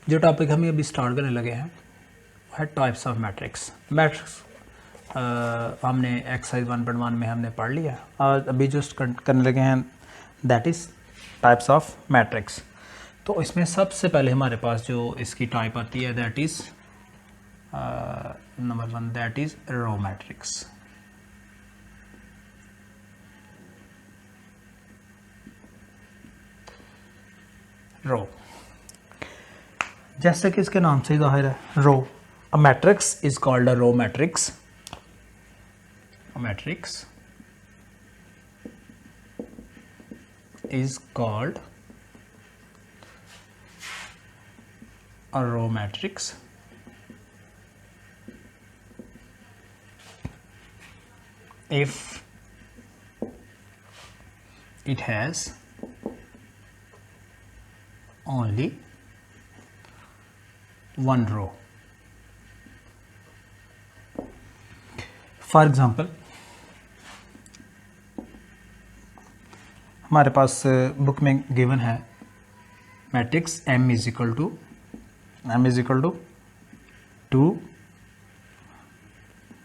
जो टॉपिक हम अभी स्टार्ट करने लगे हैं है टाइप्स ऑफ मैट्रिक्स। मैट्रिक्स हमने एक्सरसाइज 1.1 में हमने पढ़ लिया। आज अभी जो करने लगे हैं that is types of matrix. तो इसमें सबसे पहले हमारे पास जो इसकी टाइप आती है that is number 1 that is row matrix. Row, जैसे कि इसके नाम से ही जाहिर है row. A matrix is called a row matrix. A matrix is called a row matrix if it has only one row. For example, हमारे पास बुक में गिवन है matrix M is equal to 2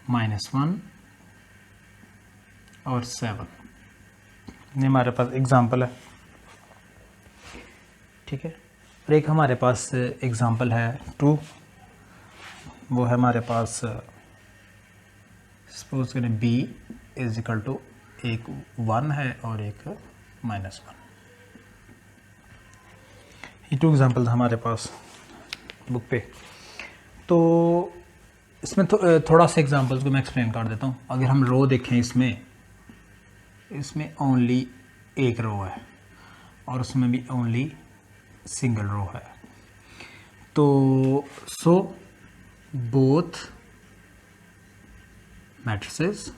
-1 और 7। ये हमारे पास एग्जांपल है, ठीक है। और एक हमारे पास एग्जांपल है 2, वो है हमारे पास सपोज करें B इज इक्वल टू एक 1 है और एक -1। ये 2 एग्जांपल हमारे पास बुक पे। तो इसमें थोड़ा सा एग्जांपल्स को मैं एक्सप्लेन कर देता हूँ। अगर हम रो देखें इसमें ओनली एक रो है और उसमें भी ओनली सिंगल रो है। तो सो both matrices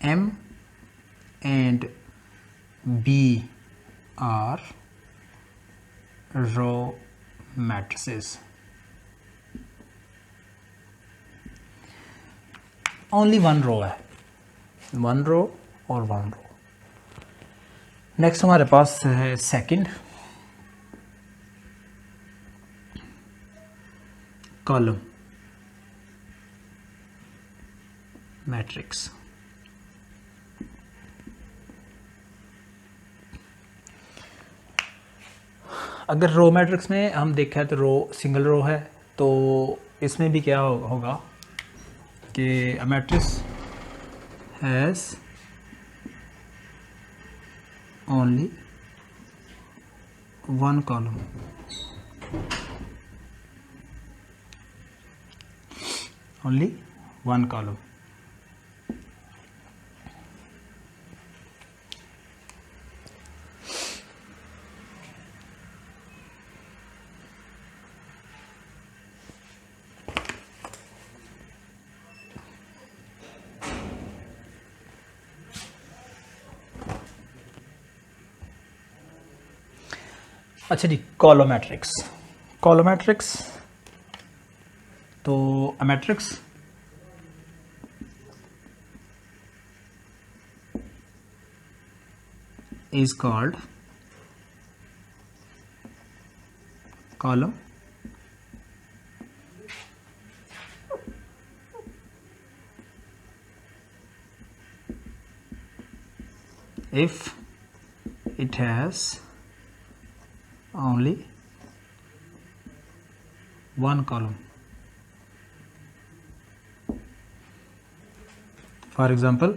M and B are row matrices. Only one row है, one row और one row। नेक्स्ट हमारे पास है सेकंड कॉलम मैट्रिक्स। अगर रो मैट्रिक्स में हम देखा है तो रो सिंगल रो है, तो इसमें भी क्या होगा कि a matrix has only one column. Only one column. अच्छा जी, कॉलोमैट्रिक्स। कॉलोमैट्रिक्स तो अ matrix is called column if it has only one column. For example,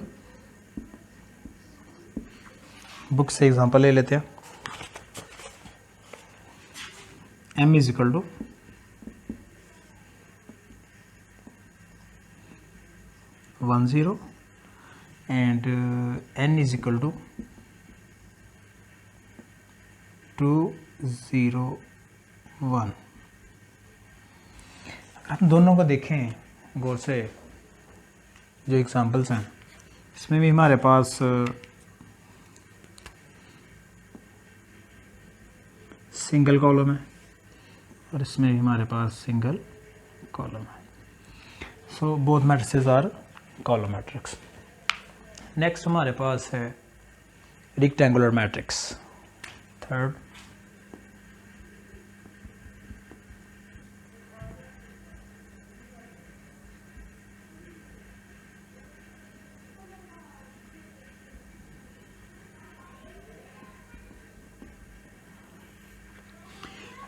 book से एग्जांपल ले लेते हैं। M is equal to 10 and N is equal to 201। हम दोनों को देखें गौर से, जो एग्जांपल्स हैं इसमें भी हमारे पास सिंगल कॉलम है और इसमें भी हमारे पास सिंगल कॉलम है। So both matrices are column matrix. Next हमारे पास है rectangular matrix. Third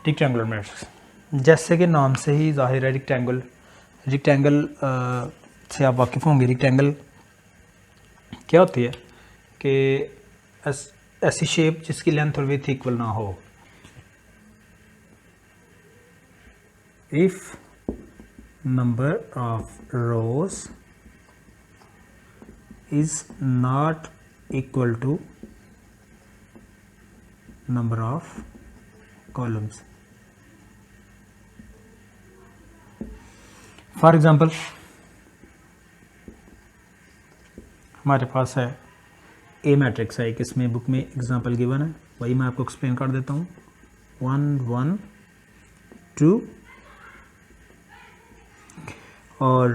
rectangular matrix, जैसे कि नाम से ही जाहिर है रेक्टेंगल से आप वाकिफ़ होंगे। रेक्टेंगल क्या होती है कि ऐसी शेप जिसकी लेंथ और विड्थ इक्वल ना हो। If number of rose is not equal to number of columns. For example, हमारे पास है ए मैट्रिक्स है, एक इसमें बुक में एग्जांपल गिवन है, वही मैं आपको एक्सप्लेन कर देता हूँ। 1 1 2 और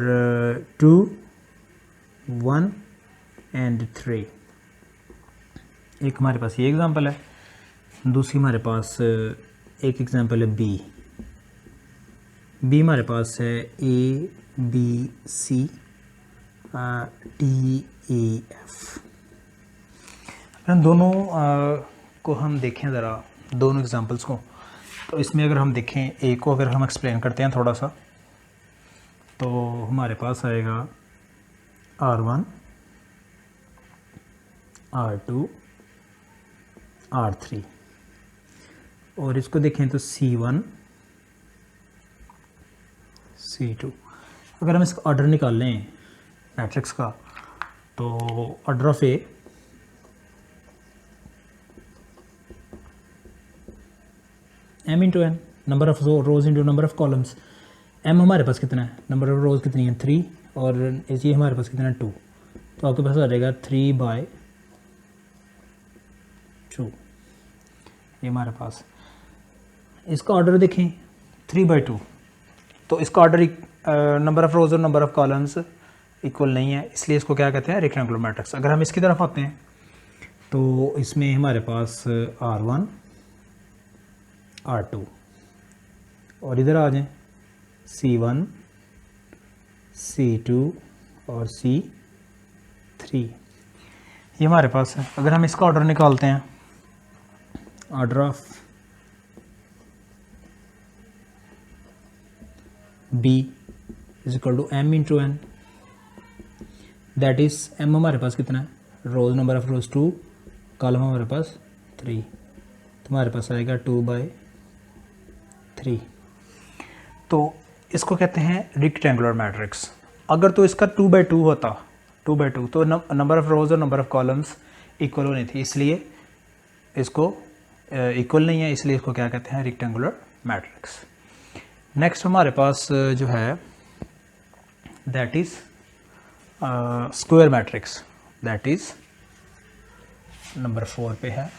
2 1 एंड 3। एक हमारे पास ये एग्जांपल है, दूसरी हमारे पास एक एग्जांपल है बी हमारे पास है A B C D A F. अगर दोनों को हम देखें ज़रा, दोनों एग्जांपल्स को, तो इसमें अगर हम देखें ए को अगर हम एक्सप्लेन करते हैं थोड़ा सा, तो हमारे पास आएगा R1 R2 R3, और इसको देखें तो C1 C2। अगर हम इसका ऑर्डर निकाल लें मैट्रिक्स का, तो order of A m into N, number of rows into number of columns. m हमारे पास कितना है, नंबर ऑफ रोज कितनी है 3, और ये हमारे पास कितना है 2, तो आपके पास आ जाएगा 3/2। ये हमारे पास, इसका ऑर्डर देखें 3/2, तो इसका ऑर्डर नंबर ऑफ रोज और नंबर ऑफ कॉलम्स इक्वल नहीं है, इसलिए इसको क्या कहते हैं, रेक्टेंगुलर मैट्रिक्स। अगर हम इसकी तरफ आते हैं तो इसमें हमारे पास R1 R2, और इधर आ जाएं C1 C2 और C3, ये हमारे पास है। अगर हम इसका ऑर्डर निकालते हैं, order of B is equal to m into N, that is m हमारे पास कितना है, rows number of rows 2, column हमारे पास 3, तो हमारे पास आएगा 2/3। तो इसको कहते हैं रेक्टेंगुलर मैट्रिक्स। अगर तो इसका 2/2 होता, 2/2, तो नंबर ऑफ रोज और नंबर ऑफ कॉलम्स इक्वल होनी थी, इसलिए इसको इक्वल नहीं है, इसलिए इसको क्या कहते हैं, रेक्टेंगुलर मैट्रिक्स। नेक्स्ट हमारे पास जो है that is square matrix, that is number 4 पे है।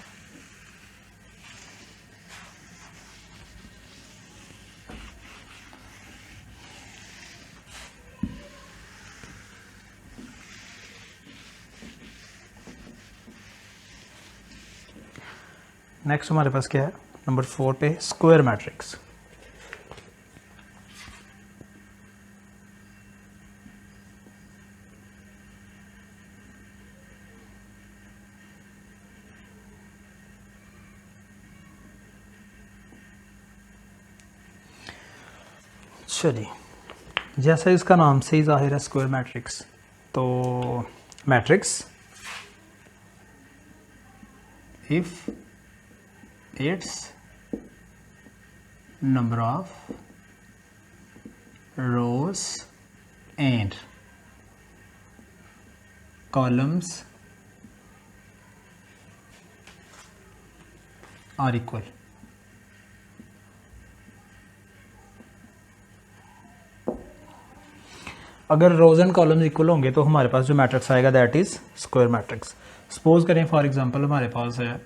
नेक्स्ट हमारे पास क्या है, नंबर 4 पे स्क्वायर मैट्रिक्स। चलिए, जैसा इसका नाम से ही जाहिर है स्क्वायर मैट्रिक्स, तो matrix if its number of rows and columns are equal। अगर रोज एंड कॉलम्स इक्वल होंगे तो हमारे पास जो मैट्रिक्स आएगा that is square matrix. Suppose करें फॉर एग्जांपल हमारे पास है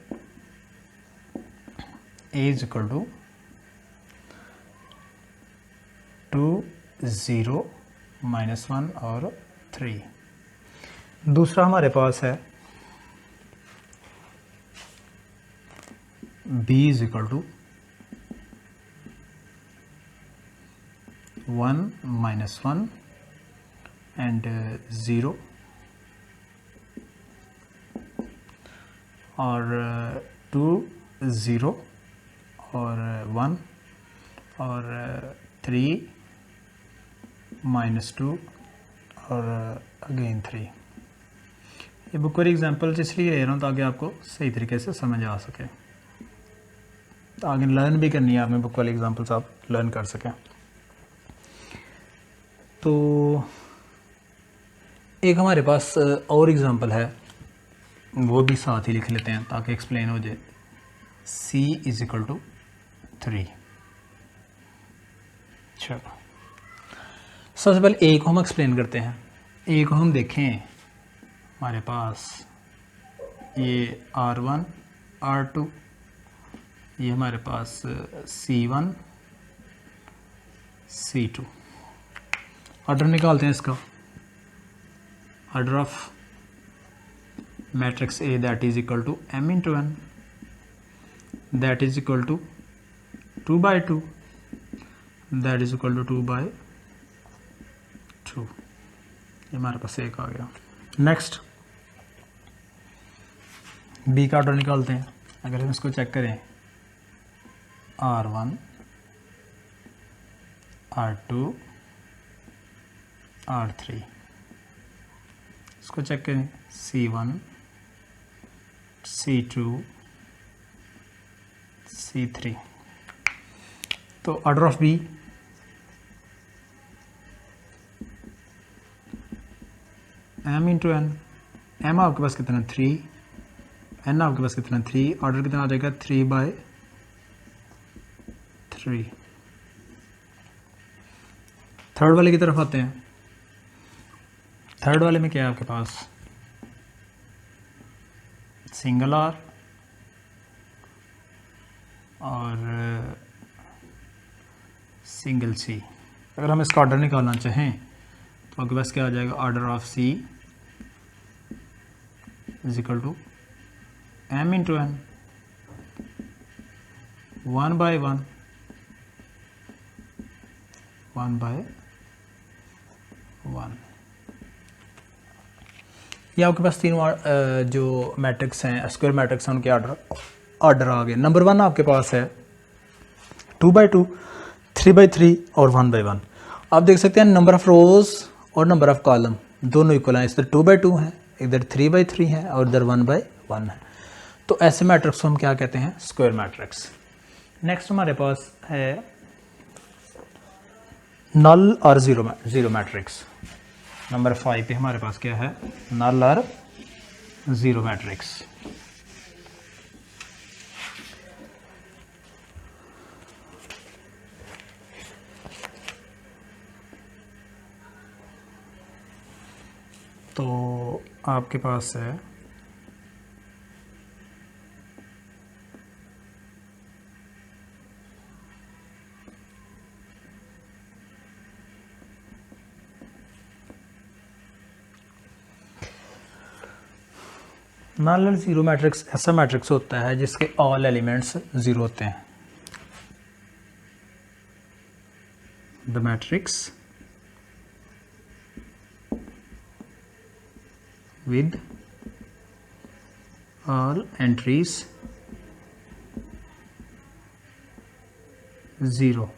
A इज इक्वल टू 2 0 -1 और 3। दूसरा हमारे पास है B is equal to 1 -1 and 0 और 2 0 और 1 और 3 -2 और अगेन 3। ये बुक वाली एग्जांपल्स इसलिए ले रहा हूँ ताकि आपको सही तरीके से समझ आ सके, तो आगे लर्न भी करनी है आपने, बुक वाली एग्जांपल्स आप लर्न कर सकें। तो एक हमारे पास और एग्जांपल है, वो भी साथ ही लिख लेते हैं ताकि एक्सप्लेन हो जाए। c = 3। चलो सबसे पहले ए को हम एक्सप्लेन करते हैं। ए को हम देखें, हमारे पास ये R1 R2, ये हमारे पास C1 C2। ऑर्डर निकालते हैं इसका, order of matrix A that is equal to m into n that is equal to 2/2 that is equal to 2/2। ये हमारे पास एक आ गया। नेक्स्ट बी का ऑर्डर निकालते हैं। अगर हम इसको चेक करें, R1 R2 R3, इसको चेक करें C1 C2 C3। तो order of B m into N. m आपके पास कितना 3, n आपके पास कितना 3, ऑर्डर कितना आ जाएगा 3/3। थर्ड वाले की तरफ आते हैं। थर्ड वाले में क्या है आपके पास, सिंगल आर और सिंगल सी। अगर हम इसका ऑर्डर निकालना चाहें तो आपके पास क्या आ जाएगा, order of C is equal to m into n 1/1 1/1। ये आपके पास तीनों जो मैट्रिक्स हैं, स्क्वायर मैट्रिक्स हैं, उनके ऑर्डर आ गए। नंबर 1 आपके पास है 2/2 3/3 और 1/1। आप देख सकते हैं नंबर ऑफ रोज और नंबर ऑफ कॉलम दोनों इक्वल हैं। इधर 2/2 है, इधर 3/3 है और इधर 1/1 है। तो ऐसे मैट्रिक्स को हम क्या कहते हैं, स्क्वायर मैट्रिक्स। नेक्स्ट हमारे पास है नल और जीरो मैट्रिक्स। नंबर 5 पे हमारे पास क्या है, नल और जीरो मैट्रिक्स। तो आपके पास है नल जीरो मैट्रिक्स ऐसा मैट्रिक्स होता है जिसके ऑल एलिमेंट्स जीरो होते हैं। The matrix with all entries 0।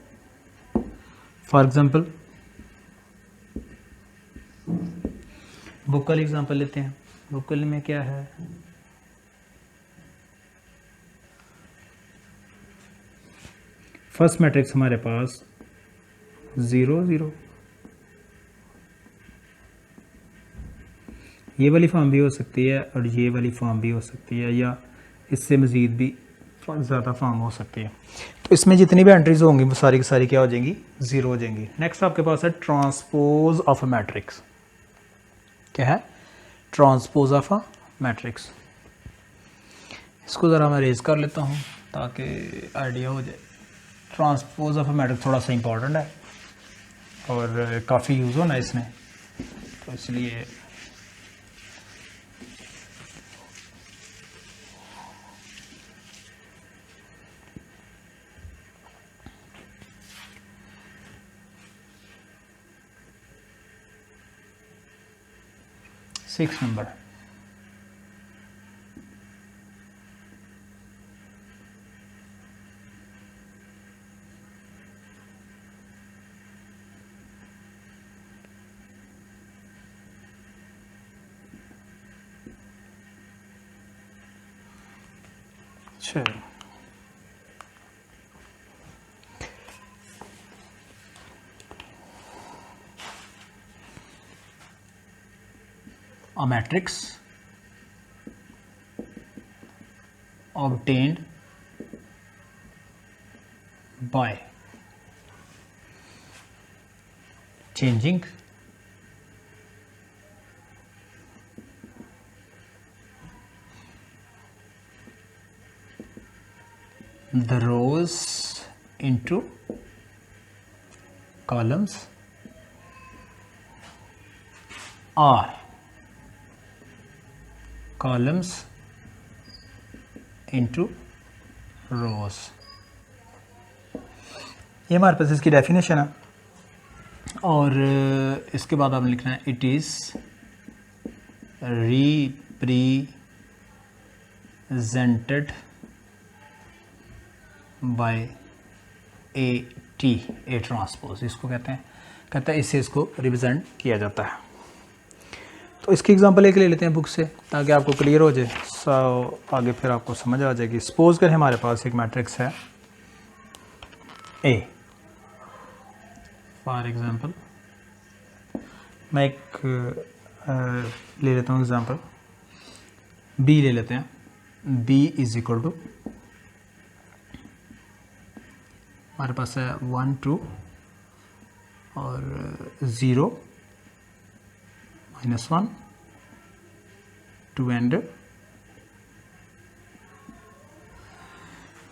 For example book वाली एग्जाम्पल लेते हैं। बुक वाली में क्या है, फर्स्ट मैट्रिक्स हमारे पास 0 0। ये वाली फॉर्म भी हो सकती है और ये वाली फॉर्म भी हो सकती है, या इससे मज़ीद भी ज़्यादा फॉर्म हो सकती है। तो इसमें जितनी भी एंट्रीज होंगी वो सारी की सारी क्या हो जाएंगी, ज़ीरो हो जाएंगी। नेक्स्ट आपके पास है ट्रांसपोज ऑफ अ मैट्रिक्स। क्या है, ट्रांसपोज ऑफ अ मैट्रिक्स। इसको ज़रा मैं रेज कर लेता हूँ ताकि आइडिया हो जाए। ट्रांसपोज ऑफ अ मैट्रिक्स थोड़ा सा इंपॉर्टेंट है और काफ़ी यूज़ होना है इसमें, तो इसलिए सिक्स नंबर चलो a matrix obtained by changing the rows into columns or columns into rows। ये हमारे पास इसकी डेफिनेशन है और इसके बाद आपने लिखना है it is represented by A transpose. इसको कहते हैं इससे इसको रिप्रेजेंट किया जाता है। तो इसकी एग्जांपल एक ले लेते हैं बुक से ताकि आपको क्लियर हो जाए। आगे फिर आपको समझ आ जाएगी। सपोज करें हमारे पास एक मैट्रिक्स है ए। फॉर एग्जांपल मैं एक ले लेता हूँ एग्जांपल बी ले लेते हैं। बी इज इक्वल टू हमारे पास है 1 2 और 0 -1 2 एंड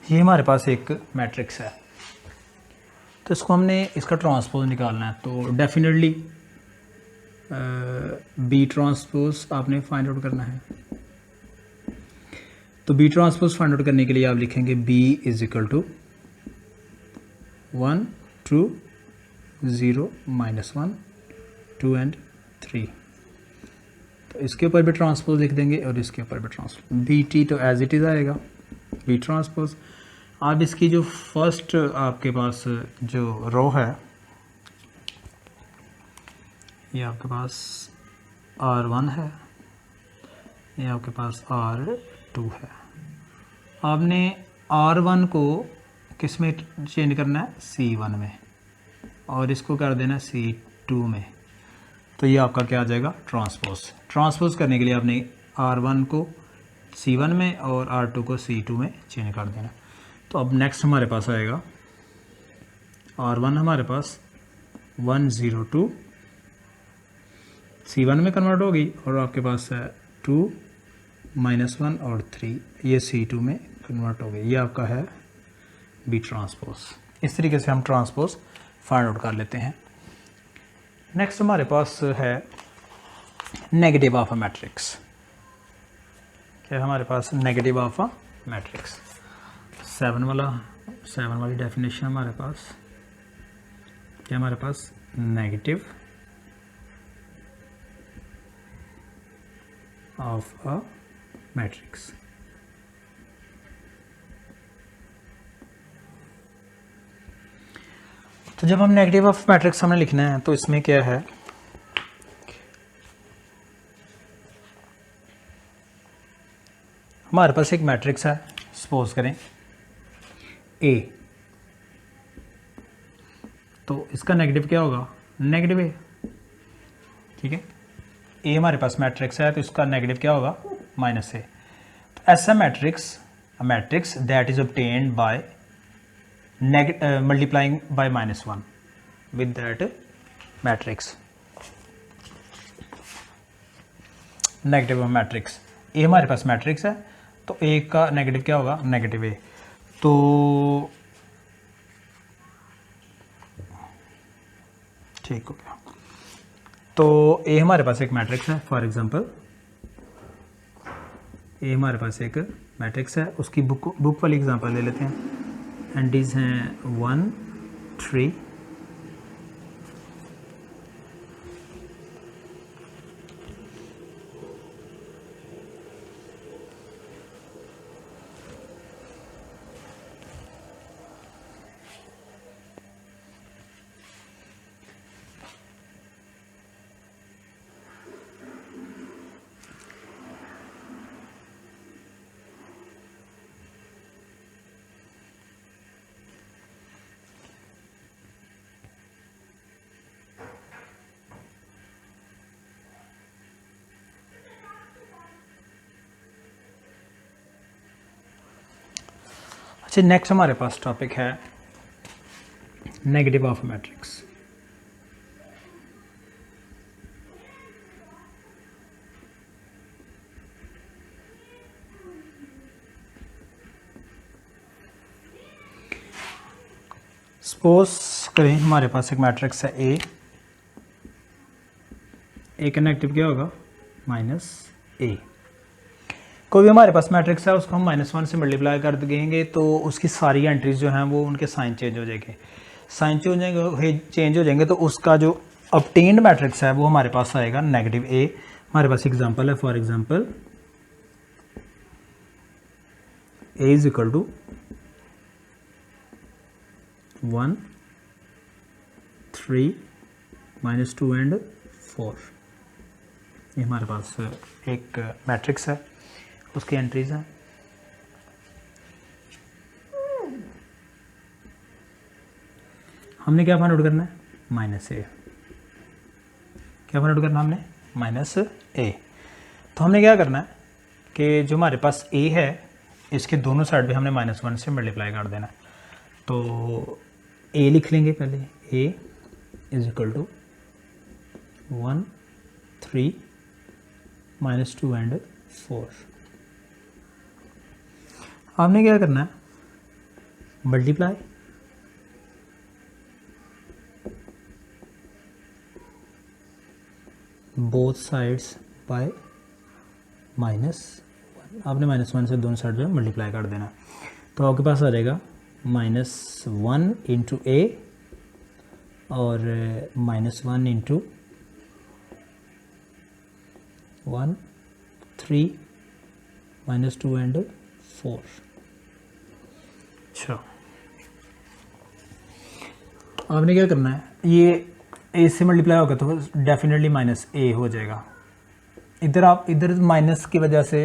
ये हमारे पास एक मैट्रिक्स है। तो इसको हमने इसका ट्रांसपोज निकालना है। तो डेफिनेटली बी ट्रांसपोज आपने फाइंड आउट करना है। तो बी ट्रांसपोज फाइंड आउट करने के लिए आप लिखेंगे B is equal to 1 2 0 -1 2 and 3। तो इसके ऊपर भी ट्रांसपोज लिख देंगे और इसके ऊपर भी ट्रांसपोज। बी टी तो एज इट इज़ आएगा बी ट्रांसपोज। अब इसकी जो फर्स्ट आपके पास जो रो है ये आपके पास R1 है, ये आपके पास R2 है। आपने R1 को किस में चेंज करना है C1 में और इसको कर देना C2 में। तो ये आपका क्या आ जाएगा ट्रांसपोज। ट्रांसपोज करने के लिए आपने R1 को C1 में और R2 को C2 में चेंज कर देना। तो अब नेक्स्ट हमारे पास आएगा R1 हमारे पास 1 0 2 C1 में कन्वर्ट होगी और आपके पास है 2 -1 और 3 ये C2 में कन्वर्ट हो गई। ये आपका है बी ट्रांसपोज। इस तरीके से हम ट्रांसपोज फाइंड आउट कर लेते हैं। नेक्स्ट हमारे पास है नेगेटिव ऑफ अ मैट्रिक्स। क्या हमारे पास नेगेटिव ऑफ अ मैट्रिक्स 7 वाली डेफिनेशन हमारे पास क्या हमारे पास नेगेटिव ऑफ अ मैट्रिक्स। तो जब हम नेगेटिव ऑफ मैट्रिक्स हमने लिखना है तो इसमें क्या है हमारे पास एक मैट्रिक्स है सपोज करें ए। तो इसका नेगेटिव क्या होगा नेगेटिव ए। ठीक है ए हमारे पास मैट्रिक्स है तो इसका नेगेटिव क्या होगा -a। तो ऐसा matrix that is obtained by multiplying by -1 with that matrix. Negative of matrix A हमारे पास मैट्रिक्स है तो ए का नेगेटिव क्या होगा नेगेटिव ए। तो ठीक हो गया। तो ए हमारे पास एक मैट्रिक्स है। फॉर एग्जांपल ए हमारे पास एक मैट्रिक्स है उसकी बुक वाली एग्जांपल ले लेते हैं। एंडीज हैं 1 3 अच्छा, नेक्स्ट हमारे पास टॉपिक है नेगेटिव ऑफ मैट्रिक्स। सपोज करें हमारे पास एक मैट्रिक्स है ए का नेगेटिव क्या होगा, -a। कोई भी हमारे पास मैट्रिक्स है उसको हम -1 से मल्टीप्लाई कर देंगे तो उसकी सारी एंट्रीज जो हैं वो उनके साइन चेंज हो जाएंगे, चेंज हो जाएंगे तो उसका जो ऑब्टेन्ड मैट्रिक्स है वो हमारे पास आएगा -a। हमारे पास एग्जांपल है, for example a is equal to 1 3 -2 and 4। ये हमारे पास एक मैट्रिक्स है, उसकी एंट्रीज हैं। हमने क्या फाइंड आउट करना है, -a। क्या फाइंड आउट करना हमने, -a। तो हमने क्या करना है कि जो हमारे पास a है इसके दोनों साइड पे हमने -1 से मल्टीप्लाई कर देना है। तो a लिख लेंगे पहले, a is equal to 1 3 -2 and 4। आपने क्या करना है, मल्टीप्लाई बोथ साइड्स बाय -1। आपने -1 से दोनों साइड जो मल्टीप्लाई कर देना, तो आपके पास आ जाएगा -1 इंटू a और -1 इंटू 1 3 -2 एंड 4। अच्छा, आपने क्या करना है, ये a से मल्टीप्लाई होगा तो डेफिनेटली -a हो जाएगा। इधर माइनस की वजह से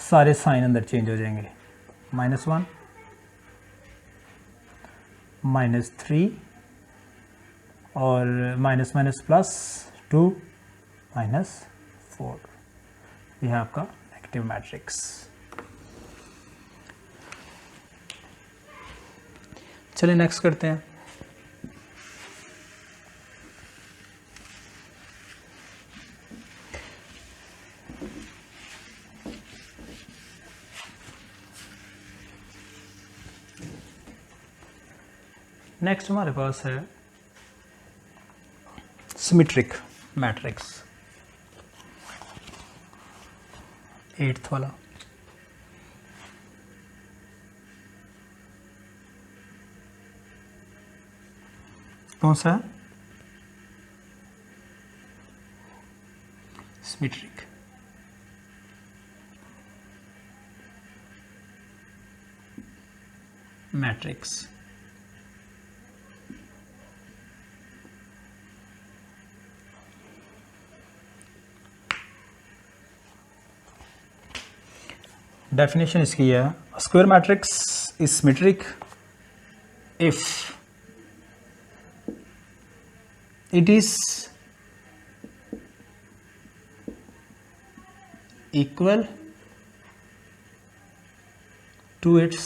सारे साइन अंदर चेंज हो जाएंगे, -1 -3 और +2 -4। यह है आपका नेगेटिव मैट्रिक्स। चलिए नेक्स्ट करते हैं। नेक्स्ट हमारे पास है सिमेट्रिक मैट्रिक्स, 8th वाला। कौन सा है, सिमेट्रिक। मैट्रिक्स डेफिनेशन इसकी है, square matrix is symmetric if it is equal to its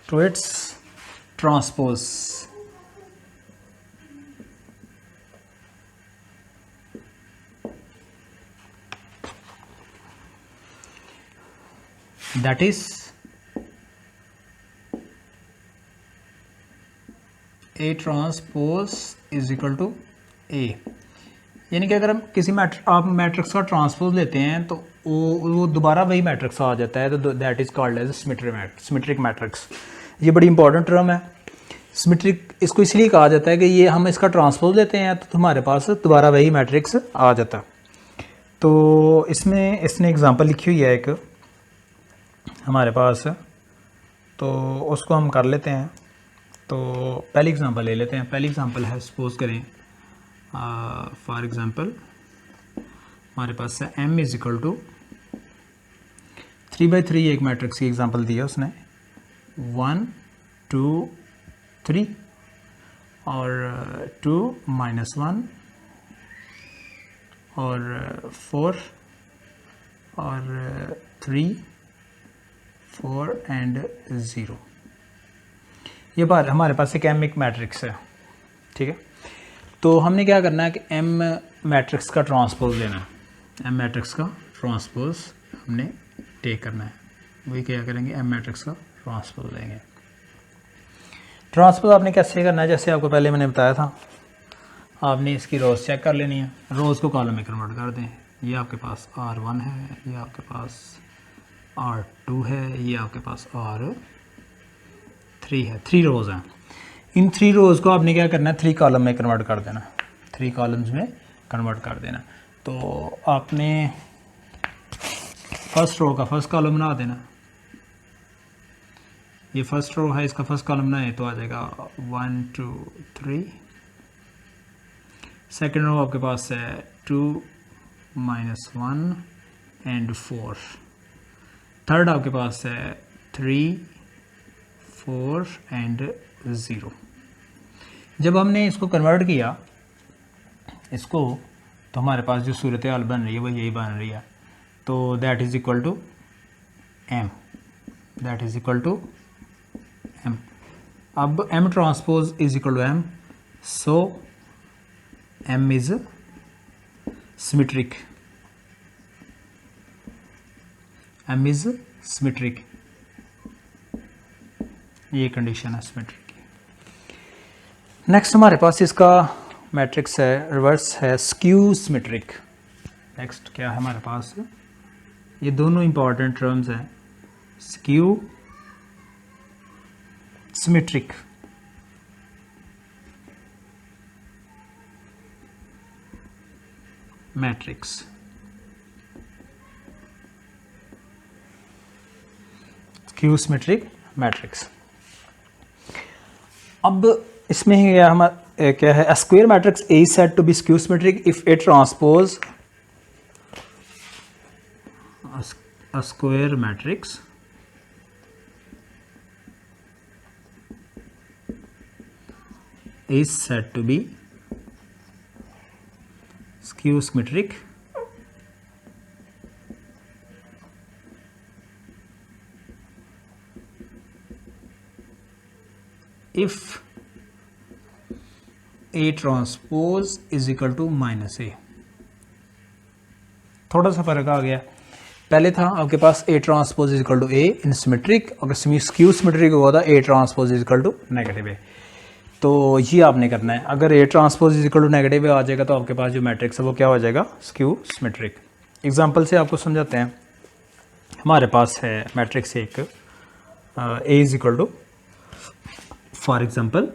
transpose। that is A transpose is equal to A। यानी कि अगर हम किसी आप मैट्रिक्स का ट्रांसपोज लेते हैं तो वो दोबारा वही मैट्रिक्स आ जाता है, तो that is called as symmetric matrix. ये बड़ी इंपॉर्टेंट टर्म है सिमेट्रिक। इसको इसलिए कहा जाता है कि ये हम इसका ट्रांसपोज लेते हैं तो हमारे पास दोबारा वही मैट्रिक्स आ जाता है। तो इसमें इसने एग्जांपल लिखी हुई है एक हमारे पास, तो उसको हम कर लेते हैं। तो पहली एग्जांपल ले लेते हैं। पहली एग्जांपल है, सपोज करें फॉर एग्जांपल हमारे पास है m इज इक्वल टू 3/3। एक मैट्रिक्स की एग्जांपल दी है उसने, 1 2 3 और 2 -1 और 4 और 3 4 एंड 0। ये बार हमारे पास एक एम एक मैट्रिक्स है, ठीक है। तो हमने क्या करना है कि एम मैट्रिक्स का ट्रांसपोज लेना है, एम मैट्रिक्स का ट्रांसपोज हमने टेक करना है। वही क्या करेंगे, एम मैट्रिक्स का ट्रांसपोज लेंगे। ट्रांसपोज आपने कैसे करना है, जैसे आपको पहले मैंने बताया था, आपने इसकी रोज़ चेक कर लेनी है, रोज़ को कॉलम में कन्वर्ट कर दें। ये आपके पास R1 है, ये आपके पास R2 है, ये आपके पास R3 है, 3 रोज़ हैं। इन 3 रोज़ को आपने क्या करना है, 3 कॉलम में कन्वर्ट कर देना, 3 कॉलम्स में कन्वर्ट कर देना। तो आपने फर्स्ट रो का फर्स्ट कॉलम बना देना, ये फर्स्ट रो है, इसका फर्स्ट कॉलम बनाए तो आ जाएगा 1 2 3। सेकेंड रो आपके पास है 2 -1 एंड 4। थर्ड आपके पास है 3 4 एंड 0। जब हमने इसको कन्वर्ट किया इसको, तो हमारे पास जो सूरत हाल बन रही है वो यही बन रही है। तो that is equal to M, that is equal to M. अब M transpose is equal to M, so M is symmetric, M is symmetric, ये कंडीशन है सिमेट्रिक की। नेक्स्ट हमारे पास इसका मैट्रिक्स है, रिवर्स है, स्क्यू सिमेट्रिक। नेक्स्ट क्या है हमारे पास, ये दोनों इंपॉर्टेंट टर्म्स हैं, skew symmetric. Matrix, skew symmetric matrix. अब इसमें क्या है, square matrix A is said to be skew symmetric if A transpose a square matrix is said to be skew symmetric if A transpose is equal to -A। थोड़ा सा फर्क आ गया, पहले था आपके पास A transpose is equal to A in symmetric, अगर skew symmetric हुआ था A transpose is equal to negative A। तो ये आपने करना है, अगर A transpose is equal to negative A आ जाएगा तो आपके पास जो मैट्रिक्स है वो क्या हो जाएगा, स्क्यू सिमेट्रिक। एग्जांपल से आपको समझाते हैं। हमारे पास है मैट्रिक्स एक A is equal to, for example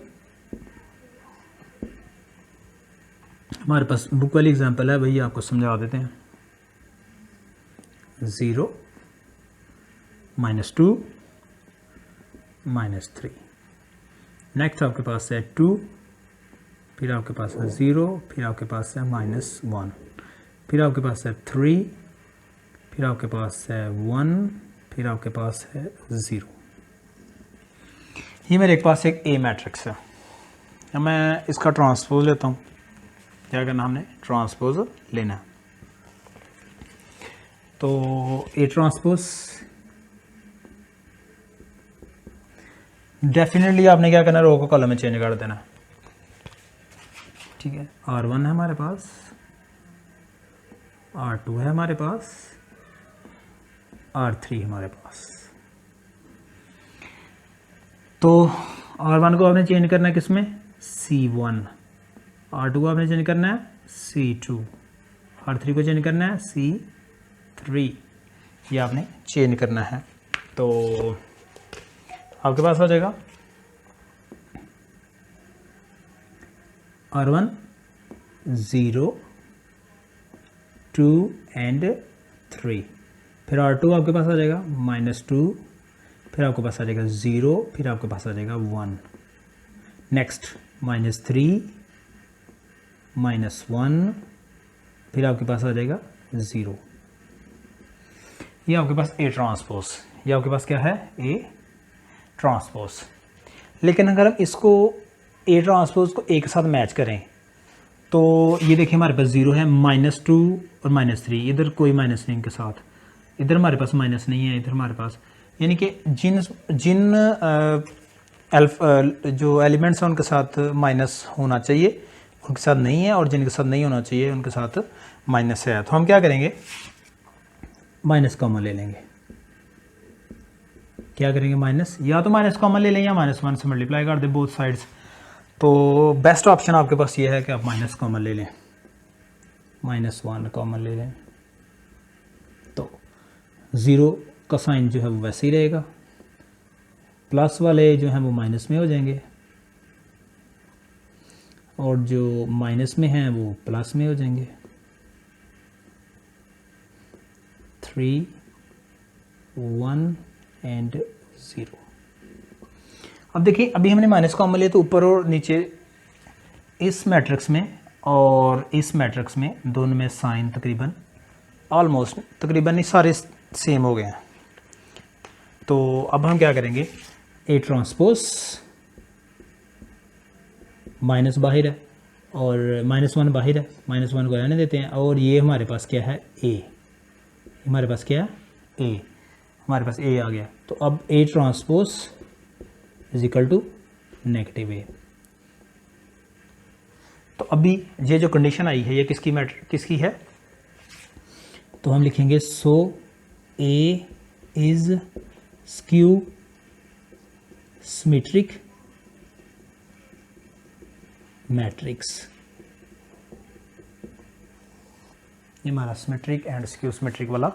हमारे पास बुक वाली एग्जांपल है, वही आपको समझा देते हैं। 0 -2 -3। नेक्स्ट आपके पास है 2, फिर आपके पास है 0, फिर आपके पास है -1, फिर आपके पास है 3, फिर आपके पास है 1, फिर आपके पास है 0। ये मेरे पास एक ए मैट्रिक्स है। अब मैं इसका ट्रांसपोज लेता हूँ। क्या करना, हमने ट्रांसपोज लेना है। तो ए ट्रांसपोज डेफिनेटली आपने क्या करना, रो को कॉलम में चेंज कर देना, ठीक है। R1 है हमारे पास, R2 है हमारे पास, R3 हमारे पास। तो R1 को आपने चेंज करना है किसमें, C1, R2 को आपने चेंज करना है C2, R3 को चेंज करना है C3, ये आपने चेंज करना है। तो आपके पास हो जाएगा R1 0 2 एंड 3, फिर R2 आपके पास आ जाएगा -2, फिर आपके पास आ जाएगा 0, फिर आपके पास आ जाएगा 1। नेक्स्ट -3 -1, फिर आपके पास आ जाएगा 0। ये आपके पास ए ट्रांसपोज, ये आपके पास क्या है, ए ट्रांसपोज। लेकिन अगर हम इसको ए ट्रांसपोज को ए के साथ मैच करें तो ये देखिए हमारे पास 0 है, -2 और -3, इधर कोई माइनस नहीं इनके साथ, इधर हमारे पास माइनस नहीं है, इधर हमारे पास यानी कि जिन जिन जो एलिमेंट्स हैं उनके साथ माइनस होना चाहिए उनके साथ नहीं है, और जिनके साथ नहीं होना चाहिए उनके साथ माइनस है। तो हम क्या करेंगे, माइनस कॉमन ले लेंगे। क्या करेंगे, माइनस, या तो माइनस कॉमन ले लें या -1 से मल्टीप्लाई कर दें बोथ साइड्स। तो बेस्ट ऑप्शन आपके पास ये है कि आप माइनस कॉमन ले लें, -1 कॉमन ले लें, तो 0 का साइन जो है वो वैसे ही रहेगा, प्लस वाले जो हैं वो माइनस में हो जाएंगे, और जो माइनस में हैं वो प्लस में हो जाएंगे। 3 1 एंड 0। अब देखिए, अभी हमने माइनस कॉमन लिया तो ऊपर और नीचे इस मैट्रिक्स में और इस मैट्रिक्स में दोनों में साइन तकरीबन ऑलमोस्ट तकरीबन नहीं सारे सेम हो गए हैं। तो अब हम क्या करेंगे, ए ट्रांसपोज माइनस बाहर है और -1 बाहर है, -1 को रहने देते हैं, और ये हमारे पास क्या है, ए, हमारे पास क्या है, ए, हमारे पास ए आ गया। तो अब A transpose is equal to negative A. तो अभी ये जो कंडीशन आई है ये किसकी है, तो हम लिखेंगे सो ए इज स्क्यू सिमेट्रिक मैट्रिक्स। ये हमारा सिमेट्रिक एंड स्क्यू सिमेट्रिक वाला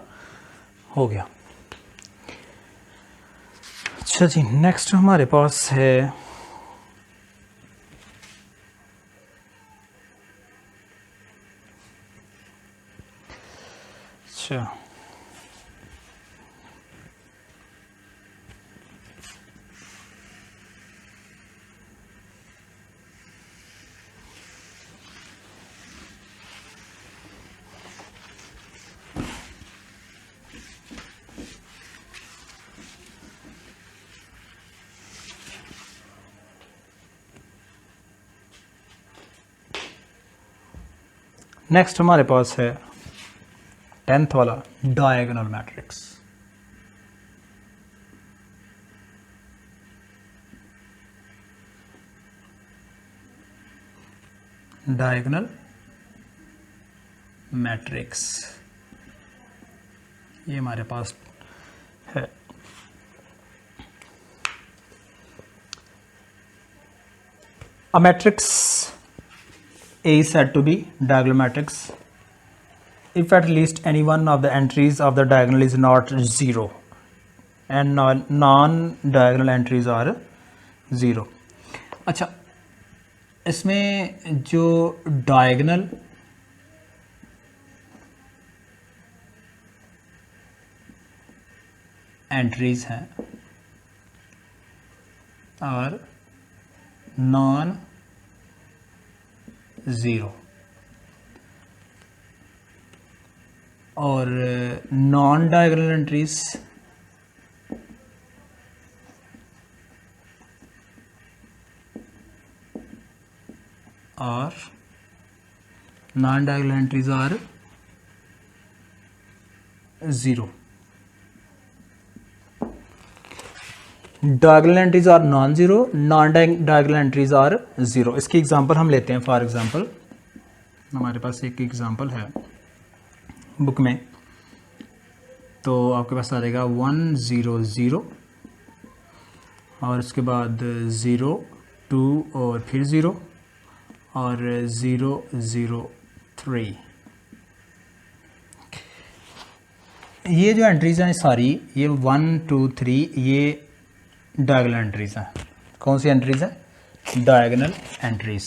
हो गया। अच्छा जी, नेक्स्ट हमारे पास है अच्छा नेक्स्ट हमारे पास है 10th वाला डायगोनल मैट्रिक्स। डायगोनल मैट्रिक्स ये हमारे पास है। A matrix A is said to be diagonal matrix if at least any one of the entries of the diagonal is not 0 and non-diagonal entries are 0। अच्छा, इसमें जो diagonal entries हैं और non zero, और नॉन डायगोनल एंट्रीज और non diagonal entries are 0। Diagonal entries are non zero, non diagonal entries are 0। इसकी example हम लेते हैं। फॉर एग्जांपल हमारे पास एक एग्जांपल है बुक में, तो आपके पास आ जाएगा 1 0 0 और उसके बाद 0 2 और फिर 0 और 0 0 3। ये जो एंट्रीज हैं सारी, ये 1 2 3 ये डायगोनल एंट्रीज हैं। कौन सी एंट्रीज हैं? Diagonal entries.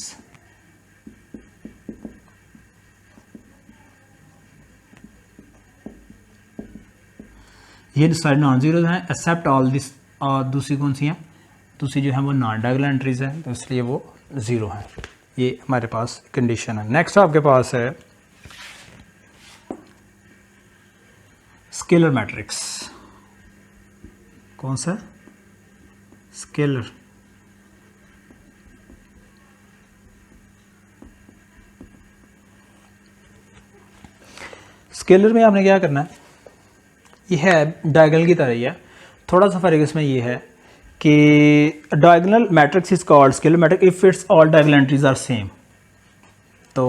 ये सारे नॉन जीरो हैं एक्सेप्ट ऑल दिस। और दूसरी कौन सी हैं? दूसरी जो है वो नॉन डायगोनल एंट्रीज हैं, तो इसलिए वो 0 हैं। ये हमारे पास कंडीशन है। नेक्स्ट आपके पास है स्केलर मैट्रिक्स। कौन सा? स्केलर। स्केलर में आपने क्या करना है, ये है डायगोनल की तरह ही है, थोड़ा सा फ़र्क इसमें ये है कि diagonal matrix is called scalar matrix if its all diagonal entries are same. तो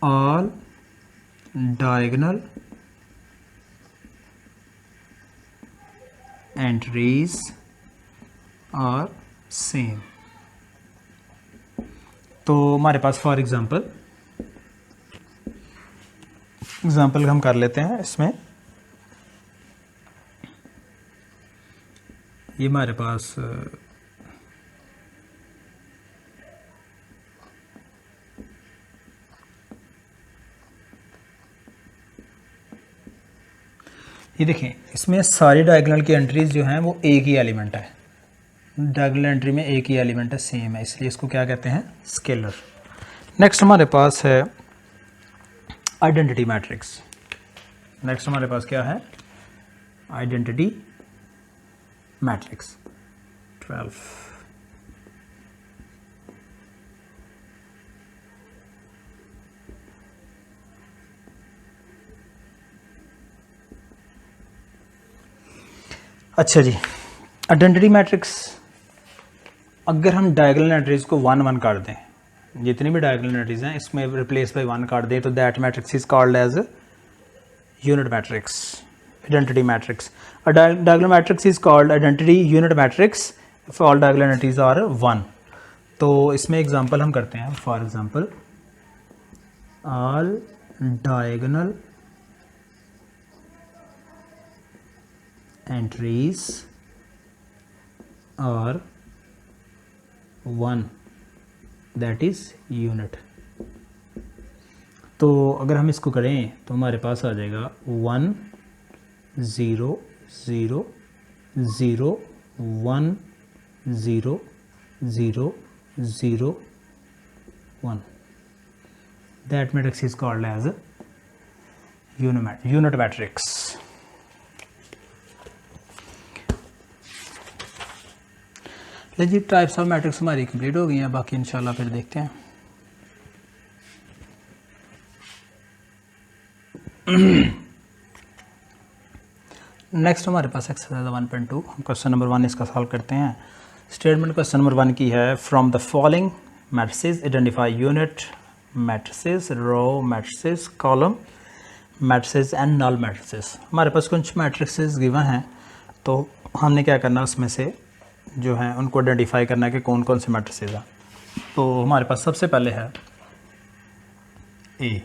all diagonal entries are same. तो हमारे पास फॉर एग्जांपल हम कर लेते हैं इसमें। ये हमारे पास ये देखें, इसमें सारी डायगोनल की एंट्रीज जो हैं वो एक ही एलिमेंट है। डायगोनल एंट्री में एक ही एलिमेंट है, सेम है, इसलिए इसको क्या कहते हैं, स्केलर। नेक्स्ट हमारे पास है आइडेंटिटी मैट्रिक्स। नेक्स्ट हमारे पास क्या है, आइडेंटिटी मैट्रिक्स 12। अच्छा जी, आइडेंटिटी मैट्रिक्स अगर हम डायगोनल एंट्रीज को 1 1 कर दें, जितनी भी डायगोनल एंट्रीज हैं इसमें रिप्लेस बाय 1 कर दें, तो that matrix is called as unit matrix, identity matrix. A diagonal matrix is called identity unit matrix if all diagonal entries are 1। तो इसमें एग्जांपल हम करते हैं। For example all diagonal entries are 1 that is unit। तो अगर हम इसको करें तो हमारे पास आ जाएगा 1 0 0 0 1 0 0 0 1। That matrix is called as unit matrix। लीजिए, टाइप्स ऑफ मैट्रिक्स हमारी कंप्लीट हो गई हैं, बाकी इंशाल्लाह फिर देखते हैं। नेक्स्ट हमारे पास एक्सरसाइज 1.2, हम क्वेश्चन नंबर 1 इसका सॉल्व करते हैं। स्टेटमेंट क्वेश्चन नंबर 1 की है, from the following matrices identify unit matrices, row matrices, column matrices and null matrices. हमारे पास कुछ मैट्रिसेस गिवन हैं, तो हमने क्या करना, उसमें से जो हैं उनको आइडेंटिफाई करना है कि कौन कौन से मैट्रिसेस हैं। तो हमारे पास सबसे पहले है ए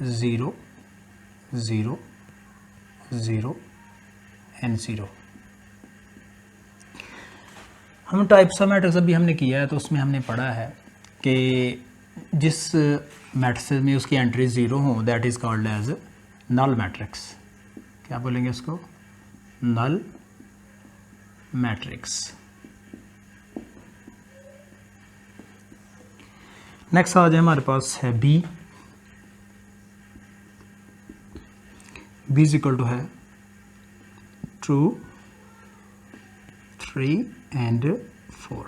0 0 0 एंड 0। हम टाइप्स ऑफ मैट्रिक्स अभी हमने किया है, तो उसमें हमने पढ़ा है कि जिस मैट्रिक्स में उसकी एंट्री 0 हो that is called as null matrix. क्या बोलेंगे उसको, नल मैट्रिक्स। नेक्स्ट आ जाए, हमारे पास है बी इज इक्वल टू है 2 3 एंड 4।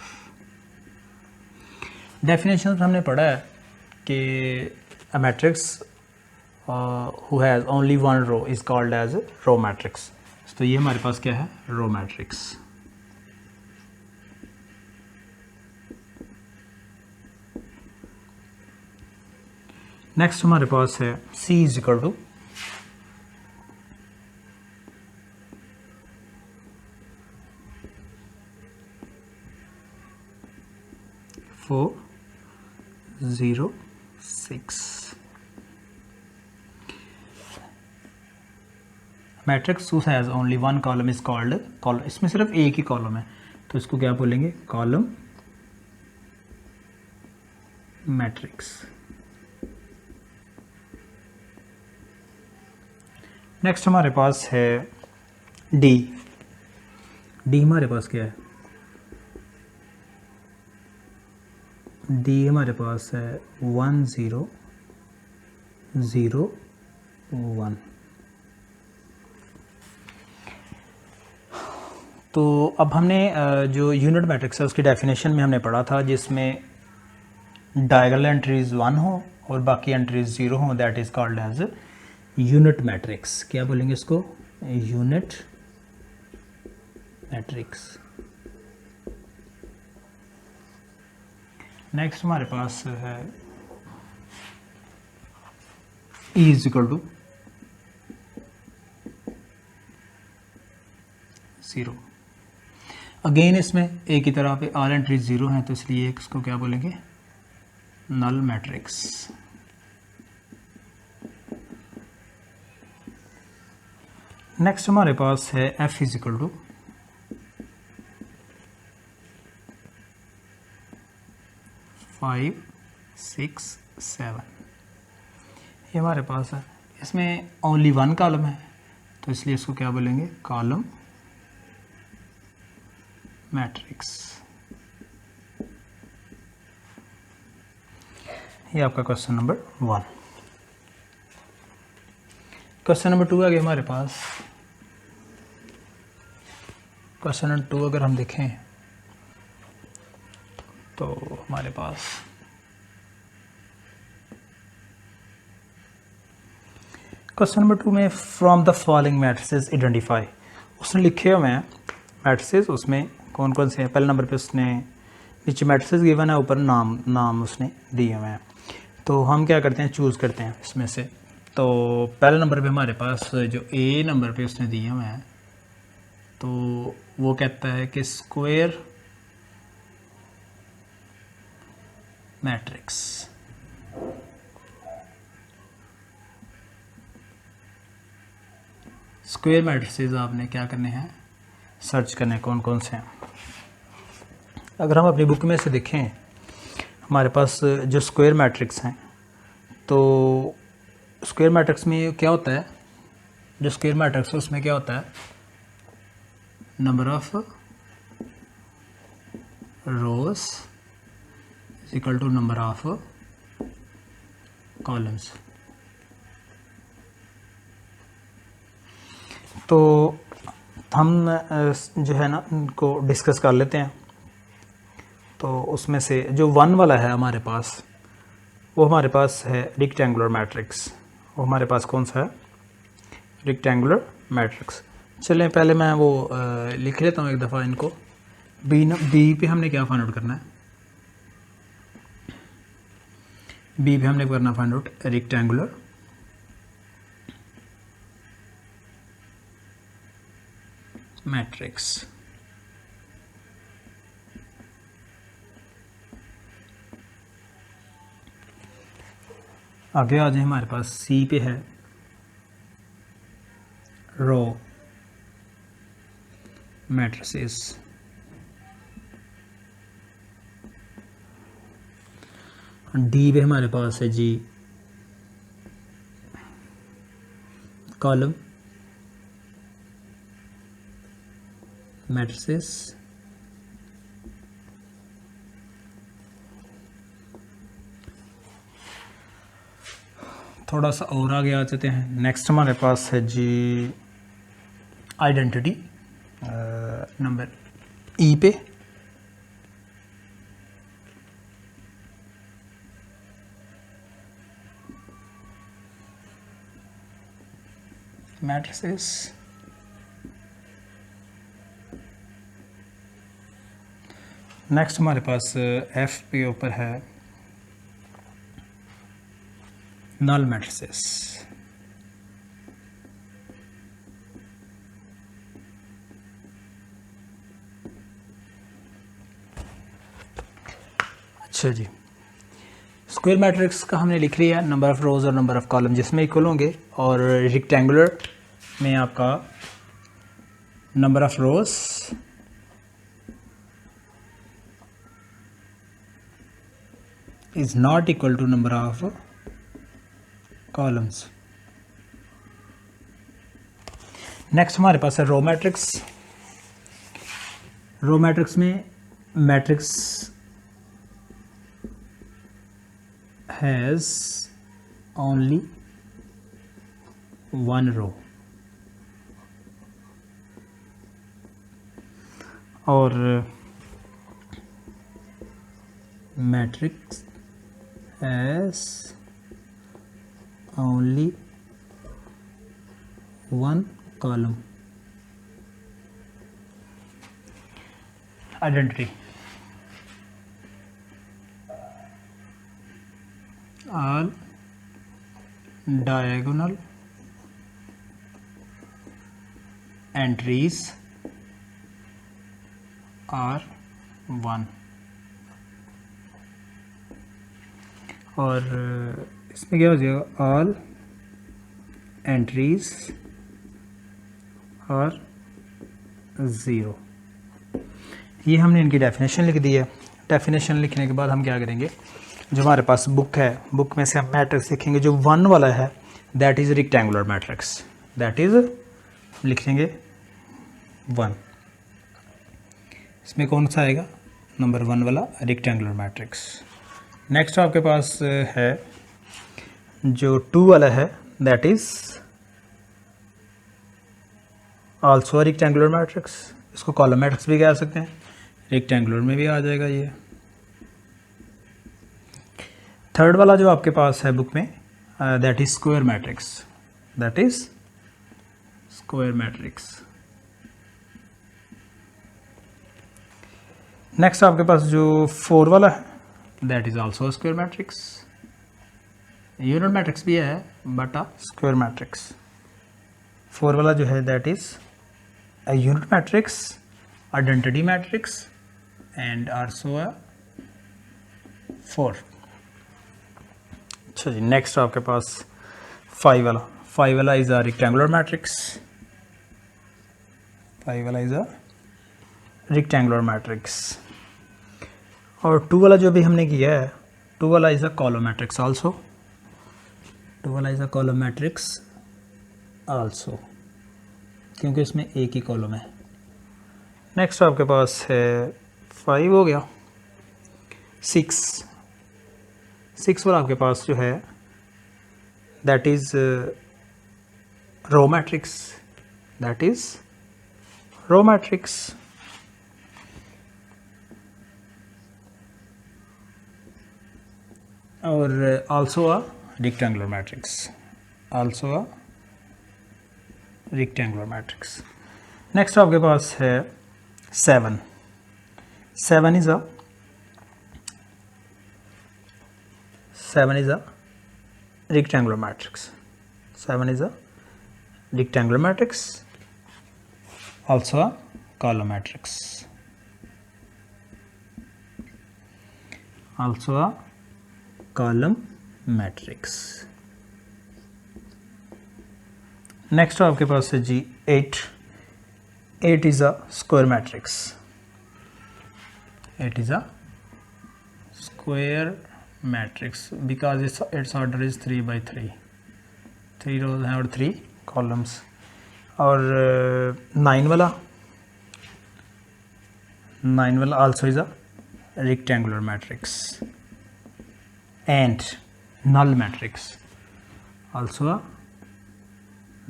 डेफिनेशन हमने पढ़ा है कि a matrix who has only one row is called as row matrix। तो ये हमारे पास क्या है, रो मैट्रिक्स। नेक्स्ट हमारे पास है C is equal to 4 0 6। Matrix who has only one column is called column. इसमें सिर्फ एक ही कॉलम है, तो इसको क्या बोलेंगे, कॉलम मैट्रिक्स। नेक्स्ट हमारे पास है डी। डी हमारे पास क्या है, डी हमारे पास है 1 0 0 1। तो अब हमने जो यूनिट मैट्रिक्स है उसकी डेफिनेशन में हमने पढ़ा था, जिसमें डायगोनल एंट्रीज 1 हो और बाकी एंट्रीज 0 हो, that is called as unit matrix, क्या बोलेंगे इसको, यूनिट मैट्रिक्स। नेक्स्ट हमारे पास है E is equal to 0। Again इसमें ए की तरह पे आल एंट्री 0 हैं, तो इसलिए इसको क्या बोलेंगे, नल मैट्रिक्स। नेक्स्ट हमारे पास है F इज इक्वल टू 5, 6, 7। ये हमारे पास है, इसमें ओनली 1 कॉलम है, तो इसलिए इसको क्या बोलेंगे, कॉलम मैट्रिक्स। ये आपका क्वेश्चन नंबर 1। क्वेश्चन नंबर 2 आ गया हमारे पास। क्वेश्चन नंबर 2 अगर हम देखें तो हमारे पास क्वेश्चन नंबर 2 में from the following matrices identify, उसने लिखे हुए हैं मैट्रिसेस, उसमें कौन कौन से हैं। पहले नंबर पे उसने नीचे मैट्रिसेस गिवन है, ऊपर नाम उसने दिए हुए हैं। तो हम क्या करते हैं, चूज़ करते हैं इसमें से। तो पहले नंबर पे हमारे पास जो ए नंबर पे उसने दिए हुए हैं, तो वो कहता है कि स्क्वायर मैट्रिक्स। स्क्वायर मैट्रिसेस आपने क्या करने हैं, सर्च करने हैं कौन कौन से हैं। अगर हम अपनी बुक में से देखें, हमारे पास जो स्क्वायर मैट्रिक्स हैं, तो स्क्वायर मैट्रिक्स में क्या होता है, जो स्क्वायर मैट्रिक्स है उसमें क्या होता है, number of rows is equal to number of columns. तो हम जो है ना उनको डिस्कस कर लेते हैं। तो उसमें से जो 1 वाला है हमारे पास, वो हमारे पास है रेक्टेंगुलर मैट्रिक्स। वो हमारे पास कौन सा है, रेक्टेंगुलर मैट्रिक्स। चलें पहले मैं वो लिख लेता हूँ एक दफ़ा इनको। बी पे हमने क्या फाइंड आउट करना है, बी पे हमने करना फाइंड आउट रेक्टेंगुलर मैट्रिक्स। आगे आ जाए, हमारे पास सी पे है रो मैट्रिसेस। डी पे हमारे पास है जी कॉलम मैट्रिसेस। थोड़ा सा और आगे आ जाते हैं। नेक्स्ट हमारे पास है जी आइडेंटिटी नंबर ई पे। मैट्रिसेस नेक्स्ट हमारे पास एफ पे ऊपर है नल मैट्रिसेस। अच्छा जी, स्क्वायर मैट्रिक्स का हमने लिख लिया नंबर ऑफ रोज और नंबर ऑफ कॉलम जिसमें इक्वल होंगे, और रेक्टेंगुलर में आपका number of rows is not equal to number of columns. Next हमारे पास है रो मैट्रिक्स। रो मैट्रिक्स में मैट्रिक्स हैज ओनली 1 रो, और matrix has only 1 column. Identity. All diagonal entries are 1. और इसमें क्या हो जाएगा, ऑल एंट्रीज और 0. ये हमने इनकी डेफिनेशन लिख दी है. डेफिनेशन लिखने के बाद हम क्या करेंगे, जो हमारे पास बुक है, बुक में से हम मैट्रिक्स लिखेंगे. जो 1 वाला है that is rectangular matrix, that is लिखेंगे 1. इसमें कौन सा आएगा, नंबर 1 वाला रेक्टेंगुलर मैट्रिक्स. नेक्स्ट आपके पास है जो 2 वाला है, that is also rectangular matrix. इसको कॉलम मैट्रिक्स भी कह सकते हैं, रेक्टेंगुलर में भी आ जाएगा ये. थर्ड वाला जो आपके पास है बुक में, that is square matrix, that is square matrix. Next आपके पास जो 4 वाला है that is also square matrix. Unit matrix भी है बट अ स्क्वायर मैट्रिक्स. 4 वाला जो है that is a unit matrix, identity matrix and also a 4. अच्छा जी, नेक्स्ट आपके पास 5 वाला. 5 वाला इज़ अ रेक्टेंगुलर मैट्रिक्स. 5 वाला इज़ अ रेक्टेंगुलर मैट्रिक्स. और 2 वाला जो भी हमने किया है, 2 वाला is a column matrix also. 2 वाला is a column matrix also, क्योंकि इसमें एक ही कॉलम है. नेक्स्ट आपके पास है 5 हो गया. 6 वाला आपके पास जो है that is row matrix, that is row matrix. और also a rectangular matrix, also a rectangular matrix. Next आपके पास है 7. 7 is a rectangular matrix. 7 is a rectangular matrix, also a column matrix, also a column matrix. Next आपके पास है जी 8. 8 is a square matrix. 8 is a square matrix because its order is 3 by 3. 3 rows हैं और 3 columns. और 9 वाला also is a rectangular matrix and null matrix, also a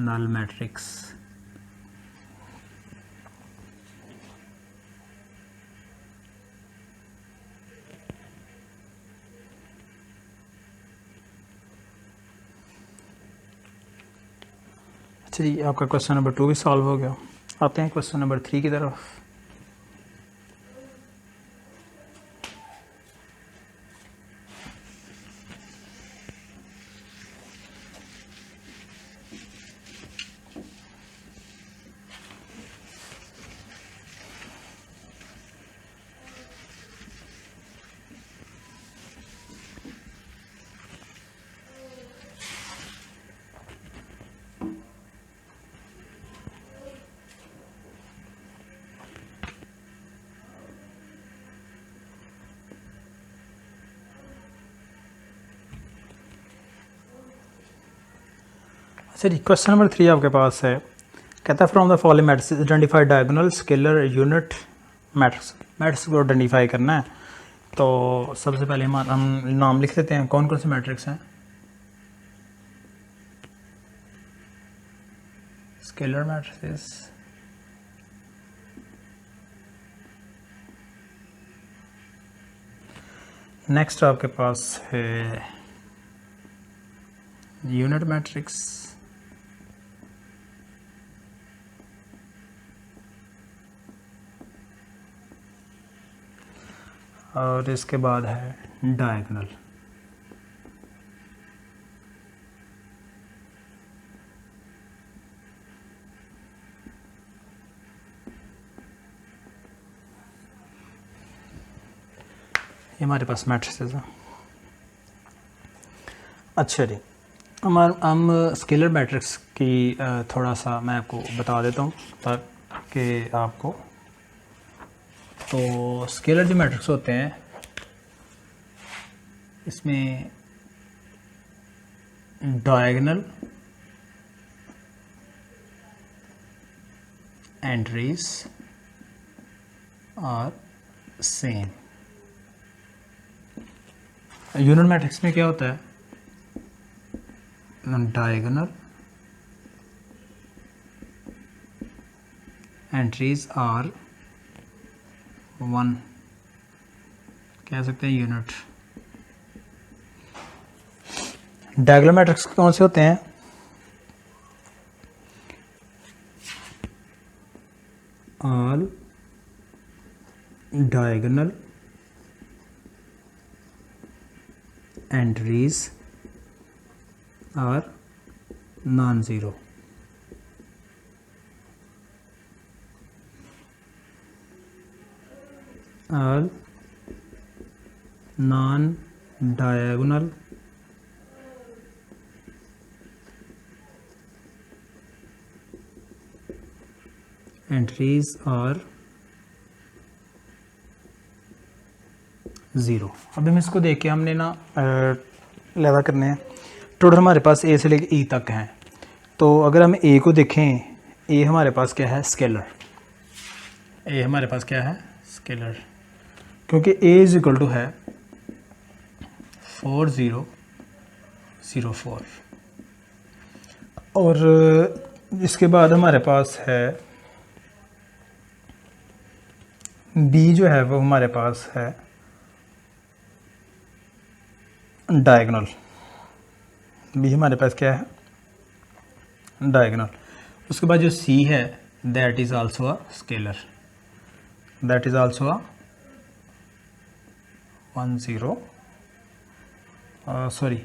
null matrix. जी, आपका question number 2 भी solve हो गया. आते हैं क्वेश्चन नंबर 3 की तरफ. अच्छा जी, क्वेश्चन नंबर 3 आपके पास है, कहता है from the following matrix identify diagonal scalar unit matrix. Matrix को आइडेंटिफाई करना है. तो सबसे पहले हम नाम लिख लेते हैं, कौन कौन से मैट्रिक्स हैं. स्केलर मैट्रिक्स, नेक्स्ट आपके पास है यूनिट मैट्रिक्स, और इसके बाद है डायगोनल। ये हमारे पास मैट्रिसेस हैं। अच्छा जी, हम स्केलर मैट्रिक्स की थोड़ा सा मैं आपको बता देता हूँ ताकि आपको, तो स्केलर जो मैट्रिक्स होते हैं इसमें diagonal entries are same. Unit matrix में क्या होता है, डायगोनल एंट्रीज आर 1, कह सकते हैं यूनिट। डायगोनल मैट्रिक्स कौन से होते हैं, all diagonal entries are non zero. All non diagonal entries are zero. अब हम इसको देख के हमने ना लैदा करने हैं। टोटल हमारे पास ए से लेकर ई तक हैं। तो अगर हम ए को देखें, ए हमारे पास क्या है, स्केलर। ए हमारे पास क्या है, स्केलर, क्योंकि ए इज इक्वल टू है 4004। और इसके बाद हमारे पास है बी, जो है वो हमारे पास है डायगोनल। बी हमारे पास क्या है, डायगोनल। उसके बाद जो सी है that is also a scalar, that is also a 10 sorry,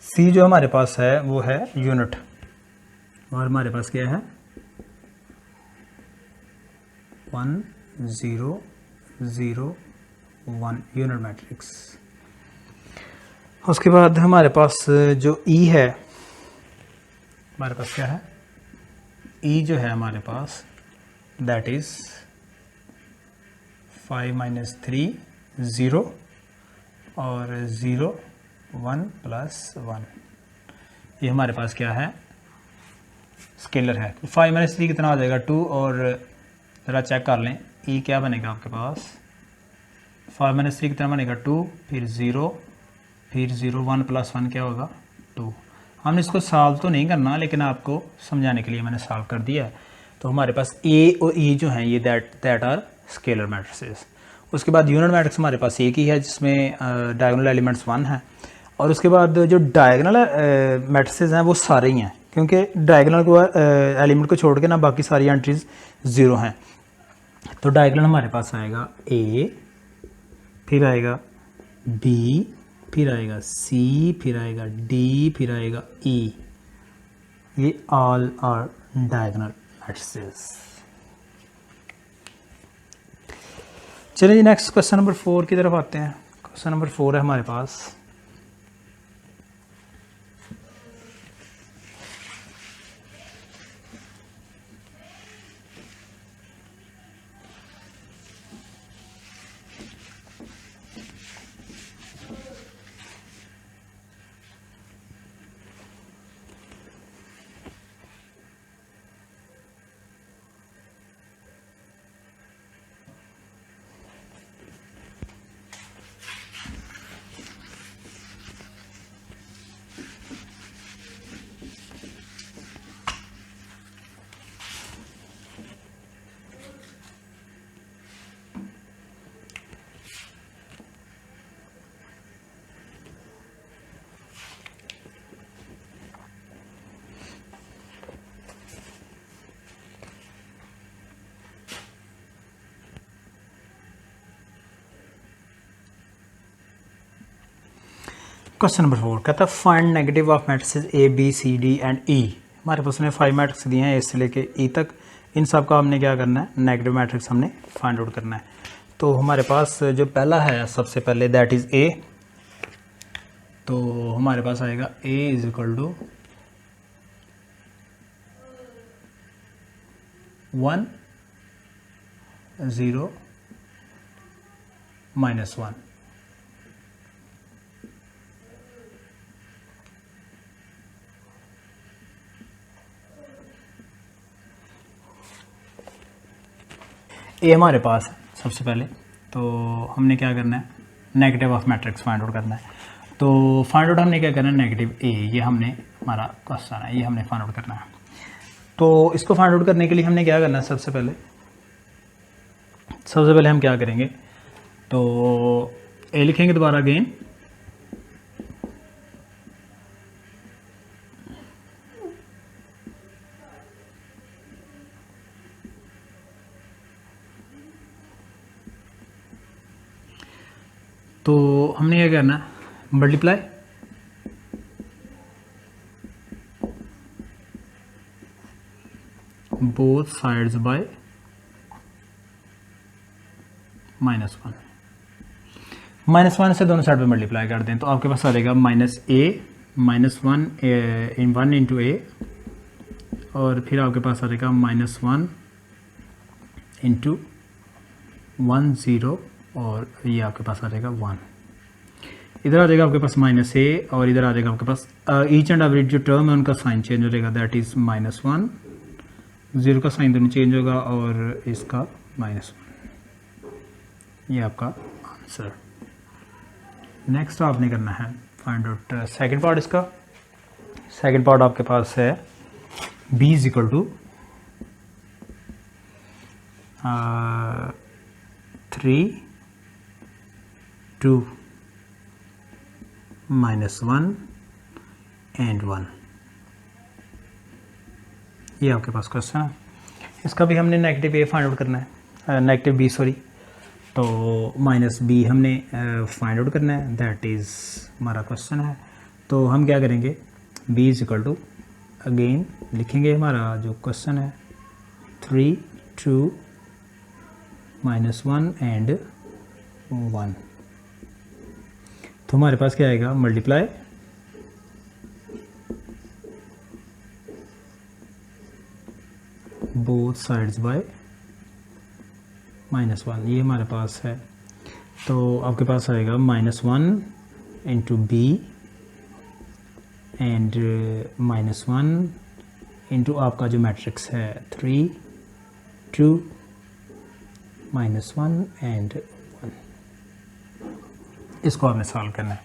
C जो हमारे पास है वो है यूनिट, और हमारे पास क्या है 1001 यूनिट मैट्रिक्स। उसके बाद हमारे पास जो ई है, हमारे पास क्या है, ई जो है हमारे पास दैट इज 5 - 3 0 और 0 1 + 1। ये हमारे पास क्या है, स्केलर है। 5 - 3 कितना आ जाएगा, 2, और ज़रा चेक कर लें ई क्या बनेगा आपके पास। 5 - 3 कितना बनेगा, 2, फिर 0, फिर 0 1 + 1 क्या होगा, 2। हमने इसको सॉल्व तो नहीं करना, लेकिन आपको समझाने के लिए मैंने सॉल्व कर दिया है। तो हमारे पास ए और ई जो हैं ये दैट आर स्केलर मैट्रिसेस। उसके बाद यूनिट मैट्रिक्स हमारे पास एक ही है जिसमें डायगोनल एलिमेंट्स 1 हैं। और उसके बाद जो डायगोनल मैट्रिसेस हैं वो सारे ही हैं, क्योंकि डायगोनल को एलिमेंट को छोड़ के ना बाकी सारी एंट्रीज 0 हैं। तो डायगोनल हमारे पास आएगा ए, फिर आएगा बी, फिर आएगा सी, फिर आएगा डी, फिर आएगा ई। ये ऑल आर डायगोनल मैट्रिसेस। चलिए जी, नेक्स्ट क्वेश्चन नंबर 4 की तरफ आते हैं। क्वेश्चन नंबर 4 है हमारे पास, क्वेश्चन नंबर 4 कहता है find negative of matrices A B C D and E. हमारे पास ने 5 मैट्रिक्स दिए हैं ए से लेके ई तक, इन सब का हमने क्या करना है, नेगेटिव मैट्रिक्स हमने फाइंड आउट करना है। तो हमारे पास जो पहला है सबसे पहले दैट इज़ ए, तो हमारे पास आएगा ए इज इक्वल टू 1 0 -1। ए हमारे पास है सबसे पहले, तो हमने क्या करना है, negative of matrix find out करना है। तो फाइंड आउट हमने क्या करना है, नेगेटिव ए, ये हमने हमारा क्वेश्चन है, ये हमने फाइंड आउट करना है। तो इसको फाइंड आउट करने के लिए हमने क्या करना है, सबसे पहले हम क्या करेंगे, तो ए लिखेंगे दोबारा अगेन, तो हमने क्या करना है, मल्टीप्लाई बोथ साइड्स बाय -1। -1 से दोनों साइड पे मल्टीप्लाई कर दें तो आपके पास आ जाएगा -1 इंटू ए, और फिर आपके पास आ जाएगा -1 इंटू 1 0, और ये आपके पास आ जाएगा 1। इधर आ जाएगा आपके पास -a, और इधर आ जाएगा आपके पास ईच एंड एवरी जो टर्म है उनका साइन चेंज हो जाएगा, दैट इज़ -1, 0 का साइन दोनों चेंज होगा, और इसका -1। ये आपका आंसर। नेक्स्ट आपने करना है फाइंड आउट सेकंड पार्ट इसका। सेकंड पार्ट आपके पास है b is equal to 3 2 -1 and 1। ये आपके पास क्वेश्चन है। इसका भी हमने नेगेटिव ए फाइंड आउट करना है, नेगेटिव बी सॉरी, तो -b हमने फाइंड आउट करना है, दैट इज़ हमारा क्वेश्चन है। तो हम क्या करेंगे, b is equal to again लिखेंगे हमारा जो क्वेश्चन है 3 2 -1 एंड 1। तो हमारे पास क्या आएगा, मल्टीप्लाई बोथ साइड्स बाय -1, ये हमारे पास है। तो आपके पास आएगा -1 इंटू बी एंड -1 इंटू आपका जो मैट्रिक्स है 3 2 -1 एंड 1। इसको आपने सॉल्व करना है।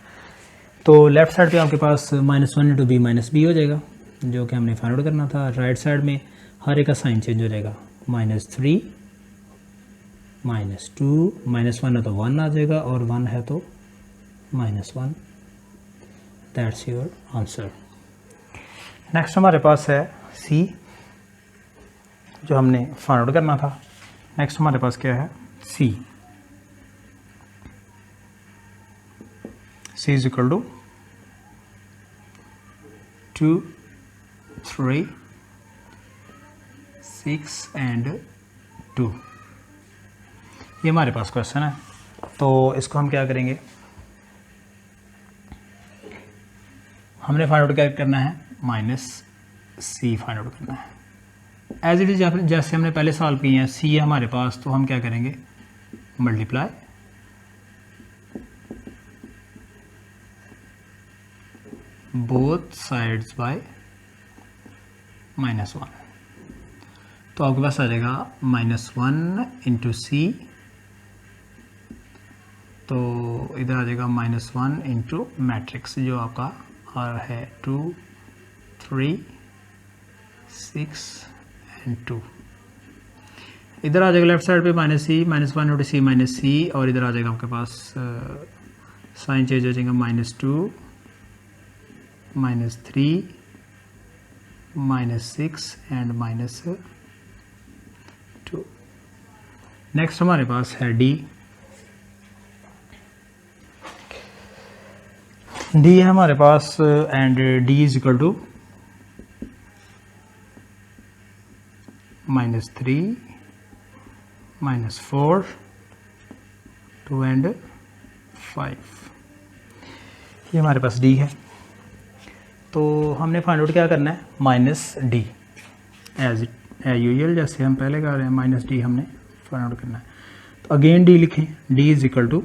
तो लेफ्ट साइड पे आपके पास -1 इंटू बी -b हो जाएगा, जो कि हमने फाइंड आउट करना था। राइट साइड में हर एक का साइन चेंज हो जाएगा, -3 -2, -1 है तो 1 आ जाएगा, और 1 है तो -1। That's your answer. नेक्स्ट हमारे पास है सी, जो हमने फाइंड आउट करना था। नेक्स्ट हमारे पास क्या है, सी इज इक्वल टू 2 3 6 एंड 2। ये हमारे पास क्वेश्चन है। तो इसको हम क्या करेंगे, हमने फाइंड आउट क्या करना है, -c फाइंड आउट करना है। एज इट इज जैसे हमने पहले सॉल्व किए हैं, c है हमारे पास, तो हम क्या करेंगे, मल्टीप्लाई बोथ साइड्स बाय -1। तो आपके पास आ जाएगा -1 इंटू सी, तो इधर आ जाएगा -1 इंटू मैट्रिक्स जो आपका और है 2 3 6 एंड 2। इधर आ जाएगा लेफ्ट साइड पे -1 इंटू सी -c, और इधर आ जाएगा आपके पास साइन चेंज हो जाएगा -2 -3 -6 एंड -2। नेक्स्ट हमारे पास है डी। डी है हमारे पास and D is equal to -3 -4 2 and 5, ये हमारे पास डी है। तो हमने फाइंड आउट क्या करना है, -d एज यूजुअल जैसे हम पहले कर रहे हैं, -d हमने फाइंड आउट करना है। तो अगेन डी लिखें, d is equal to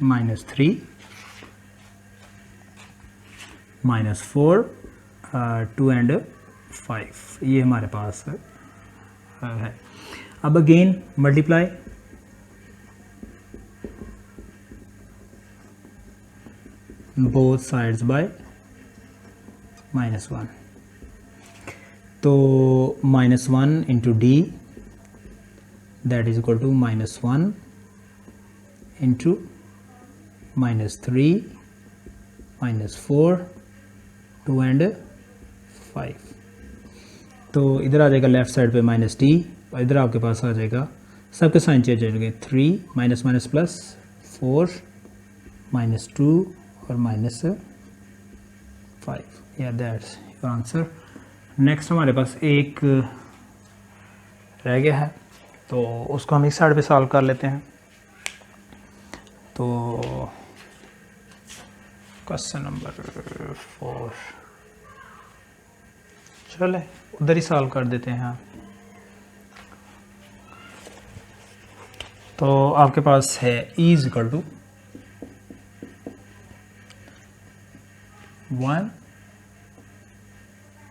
-3 -4 2 and 5, ये हमारे पास है। अब again multiply, both sides by -1, तो -1 into D that is equal to -1 into -3 -4 2 and 5, तो इधर आ जाएगा लेफ्ट साइड पे -d और इधर आपके पास आ जाएगा, सबके साइन चेंज हो जाएंगे, 3 माइनस माइनस प्लस 4 -2 और -5, या दैट्स योर आंसर। नेक्स्ट हमारे पास एक रह गया है, तो उसको हम इस साइड पे सॉल्व कर लेते हैं। तो क्वेश्चन नंबर 4, चले उधर ही सॉल्व कर देते हैं। तो आपके पास है e is equal to 1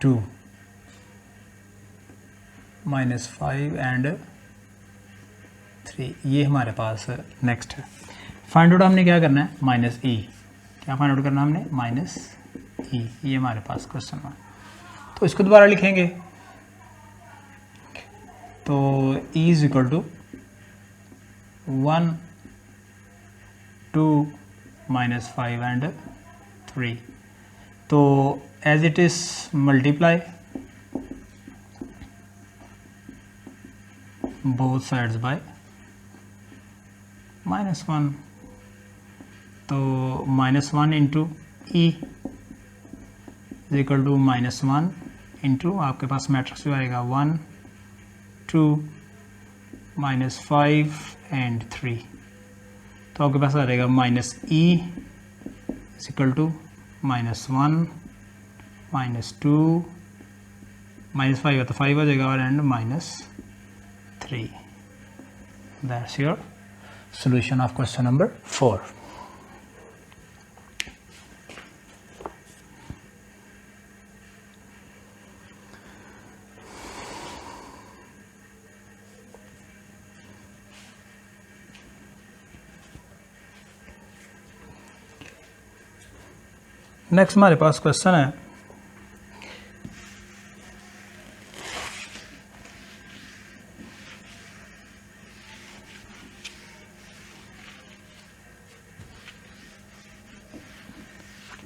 2 -5 and 3, ये हमारे पास नेक्स्ट है। फाइंड आउट हमने क्या करना है, -e, क्या फाइंड आउट करना है हमने, -e, ये हमारे पास क्वेश्चन है। तो इसको दोबारा लिखेंगे, तो e is equal to 1 2 -5 and 3, तो as it is multiply both sides by -1, तो -1 into E is equal to -1 into आपके पास मैट्रिक्स जो आएगा 1 2 -5 एंड 3, तो आपके पास आ जाएगा -e इज इक्वल टू -1 -2 -5 है तो 5 हो जाएगा और and -3। That's your solution of question number 4. Next हमारे पास क्वेश्चन है,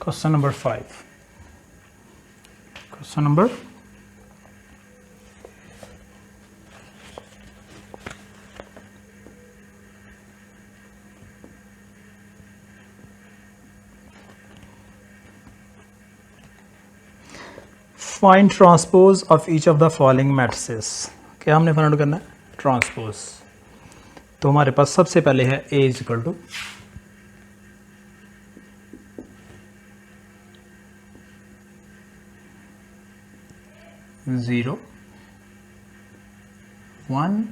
question number 5। Question number find transpose of each of the following matrices. क्या हमने फाइंड आउट करना है, ट्रांसपोज। तो हमारे पास सबसे पहले है A इज इक्वल टू 0 1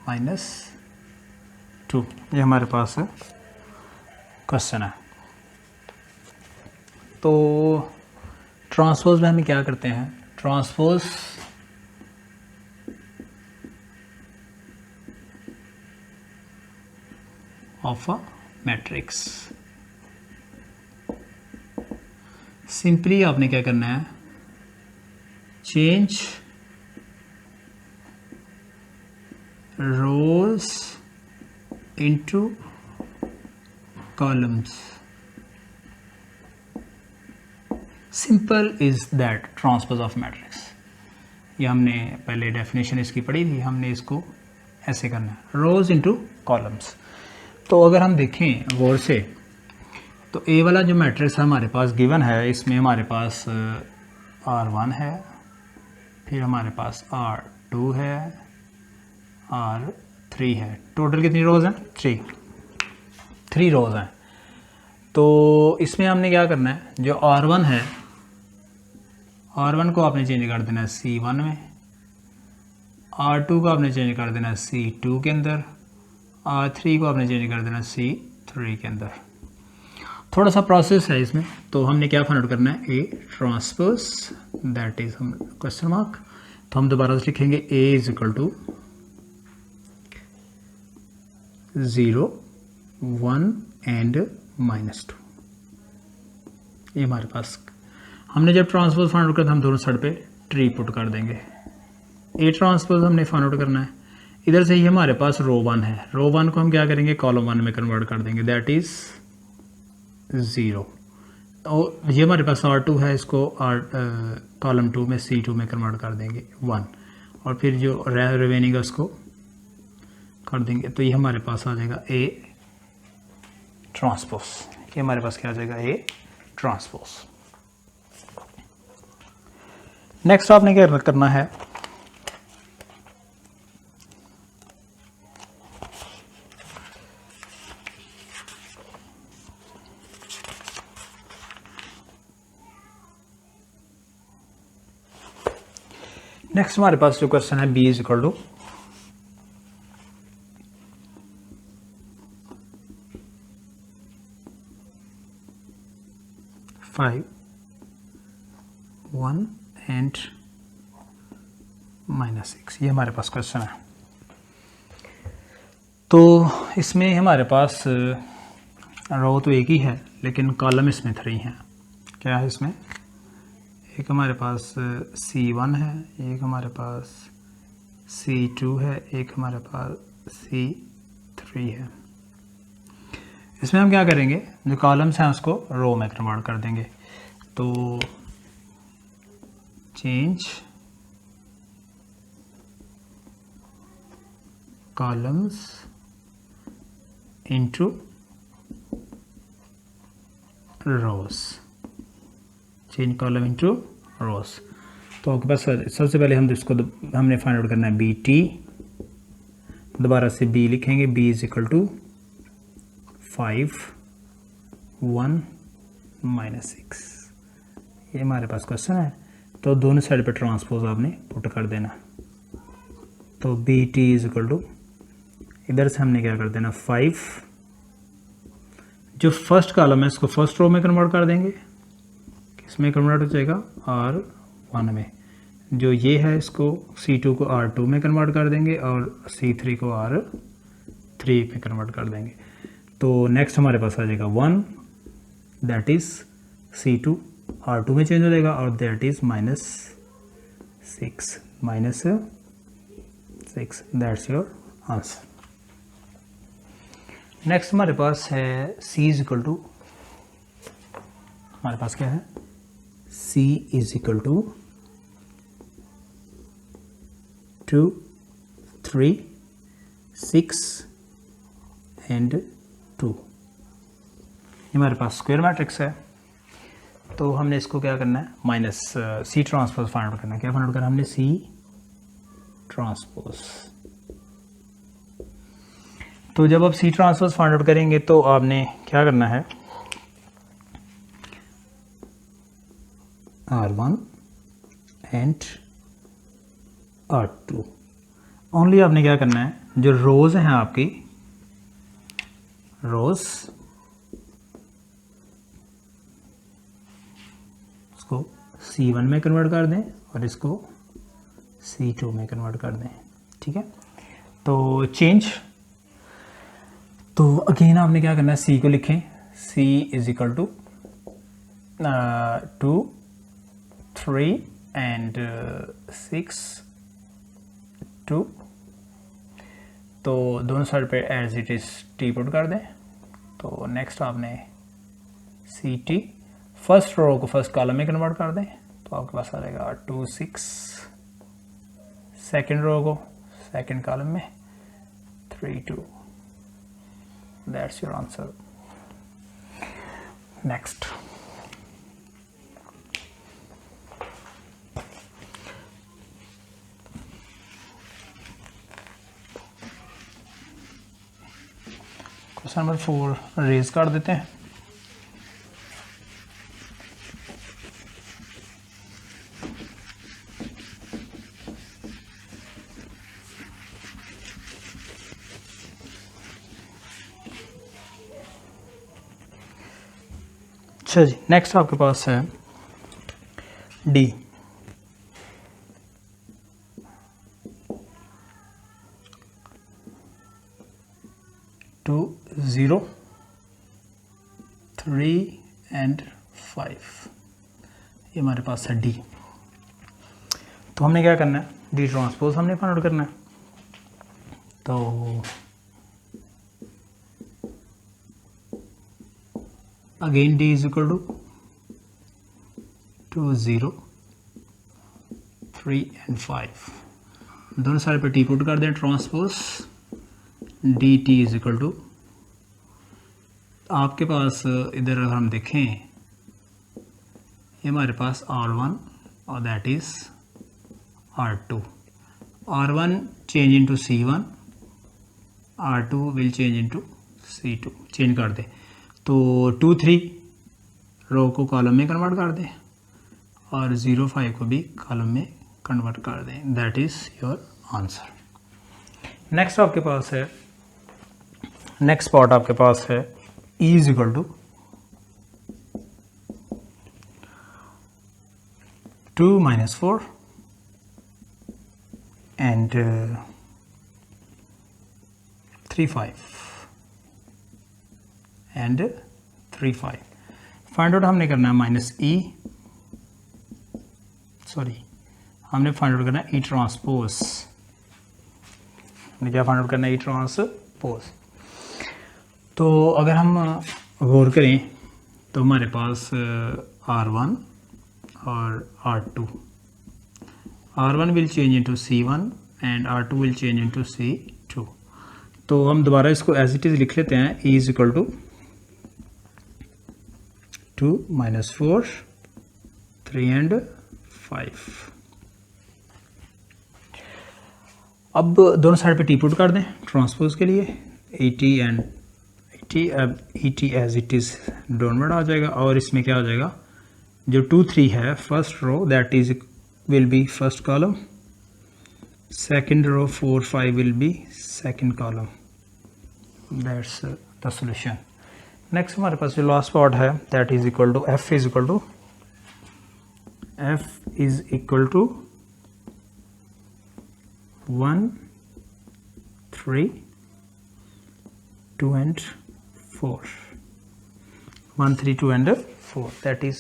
-2, ये हमारे पास है क्वेश्चन है। तो ट्रांसपोज में हम क्या करते हैं, transpose of a matrix. Simply आपने क्या करना है, change rose into columns. Simple is that transpose of matrix. ये हमने पहले डेफिनेशन इसकी पढ़ी थी, हमने इसको ऐसे करना है, रोज इनटू कॉलम्स। तो अगर हम देखें गौर से तो ए वाला जो मैट्रिक्स हमारे पास गिवन है, इसमें हमारे पास R1 है, फिर हमारे पास R2 है, R3 है। टोटल कितनी रोज़ हैं? 3 रोज़ हैं। तो इसमें हमने क्या करना है, जो R1 है, R1 को आपने चेंज कर देना है C1 में, R2 को आपने चेंज कर देना है C2 के अंदर, R3 को आपने चेंज कर देना है C3 के अंदर। थोड़ा सा प्रोसेस है इसमें, तो हमने क्या फाइंड आउट करना है, ए ट्रांसपोज, दैट इज हम क्वेश्चन मार्क। तो हम दोबारा से लिखेंगे ए इज इक्वल टू 0, 1 एंड -2। ये हमारे पास हमने जब ट्रांसपोज फाइंड आउट करते हम दोनों साइड पे ट्री पुट कर देंगे। ए ट्रांसपोज हमने फाइंड आउट करना है, इधर से ही हमारे पास रो 1 है, रो 1 को हम क्या करेंगे, कॉलम 1 में कन्वर्ट कर देंगे, दैट इज 0। और ये हमारे पास R2 है, इसको कॉलम 2 में C2 में कन्वर्ट कर देंगे 1, और फिर जो रिमेनिंग है उसको कर देंगे। तो ये हमारे पास आ जाएगा ए ट्रांसपोज, ये हमारे पास क्या आ जाएगा, ए ट्रांसपोज। नेक्स्ट आपने क्या करना है, नेक्स्ट हमारे पास जो क्वेश्चन है B is equal to 5, 1 and -6, ये हमारे पास क्वेश्चन है। तो इसमें हमारे पास रो तो एक ही है, लेकिन कॉलम इसमें 3 हैं। क्या है इसमें, एक हमारे पास C1 है, एक हमारे पास C2 है, एक हमारे पास C3 है। इसमें हम क्या करेंगे, जो कॉलम्स हैं उसको रो में कन्वर्ट कर देंगे। तो चेंज कॉलम्स इनटू रोज, चेंज कॉलम इनटू रोज। तो आपके पास सबसे पहले हम इसको हमने फाइंड आउट करना है बी टी, दोबारा से बी लिखेंगे, बी इज इक्वल टू 5, 1 -6, ये हमारे पास क्वेश्चन है। तो दोनों साइड पे ट्रांसपोज आपने पुट कर देना। तो B T is equal to, इधर से हमने क्या कर देना, 5, जो फर्स्ट कॉलम है इसको फर्स्ट रो में कन्वर्ट कर देंगे, किसमें कन्वर्ट हो जाएगा, R1 में। जो ये है इसको C2 को R2 में कन्वर्ट कर देंगे, और C3 को R3 में कन्वर्ट कर देंगे। तो नेक्स्ट हमारे पास आ जाएगा 1, दैट इज C2 R2 में चेंज हो जाएगा, और that is -6, that's your answer. Next हमारे पास है C इज इक्वल टू, हमारे पास क्या है, C is equal to 2, 3, 6 and 2, ये हमारे पास स्क्वायर मैट्रिक्स है। तो हमने इसको क्या करना है, minus C transpose find out करना है। क्या फाइंड आउट करना है हमने, C ट्रांसपोज। तो जब आप C ट्रांसपोज फाइंड आउट करेंगे तो आपने क्या करना है, R1 एंड R2 ओनली आपने क्या करना है, जो रोज हैं आपकी, रोज इसको C1 में कन्वर्ट कर दें और इसको C2 में कन्वर्ट कर दें, ठीक है। तो चेंज, तो अगेन आपने क्या करना है, C को लिखें, C is equal to 2, 3 and 6, 2। तो दोनों साइड पे as it is T put कर दें। तो नेक्स्ट आपने सी टी, फर्स्ट रो को फर्स्ट कॉलम में कन्वर्ट कर दें, तो आपके पास आ जाएगा 2, 6, सेकेंड रो को सेकेंड कॉलम में 3, 2। That's your answer. Next, question number 4 raise कर देते हैं। अच्छा जी, नेक्स्ट आपके पास है डी। टू 0 3 एंड 5, ये हमारे पास है डी। तो हमने क्या करना है, डी ट्रांसपोज हमने फाइंड आउट करना है। तो again D is equal to 0 3 and 5, दोनों साइड पे टी पुट कर दें, transpose D T is equal to, आपके पास इधर अगर हम देखें, ये हमारे पास R1 और that is R2। R1 change into C1, R2 will change into C2, change कर दे। तो 2 3 रो को कॉलम में कन्वर्ट कर दें और 0 5 को भी कॉलम में कन्वर्ट कर दें, that is your answer. Next आपके पास है, नेक्स्ट पार्ट आपके पास है E is equal to 2 - 4 and 3 5 and 3 5। Find out हमने करना है हमने फाइंड आउट करना है ई ट्रांसपोज। हमने क्या फाइंड आउट करना है, ई ट्रांसपोज। तो अगर हम गौर करें तो हमारे पास R1 और R2, R1 will change into C1 and R2 will change into C2। तो हम दोबारा इसको एज इट इज़ लिख लेते हैं, E is equal to 2 - 4 3 and 5। अब दोनों साइड पे टी पुट कर दें ट्रांसपोज के लिए, ET एंड ET, अब ET as it is downward आ जाएगा और इसमें क्या हो जाएगा, जो 2 3 है first row that is will be first column, second row 4 5 will be second column, that's the solution. Next हमारे पास जो लास्ट पार्ट है that is equal to F is equal to 1 3 2 and 4, 1 3 2 and 4, that is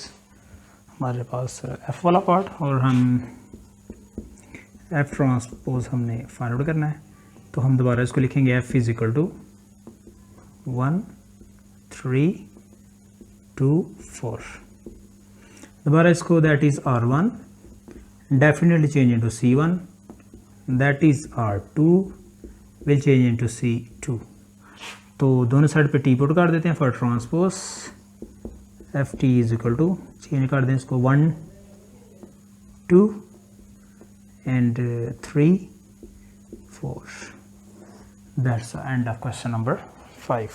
हमारे पास F वाला part. और हम F transpose हमने find out करना है, तो हम दोबारा इसको लिखेंगे F इज इक्वल टू 1 3 2 4। दोबारा इसको that is R1 definitely change into C1, that is R2 will change into C2। तो दोनों साइड पे टी पुट कर देते हैं for transpose, F T is equal to, change कर दें इसको 1 2 and 3 4, that's the end of question number 5।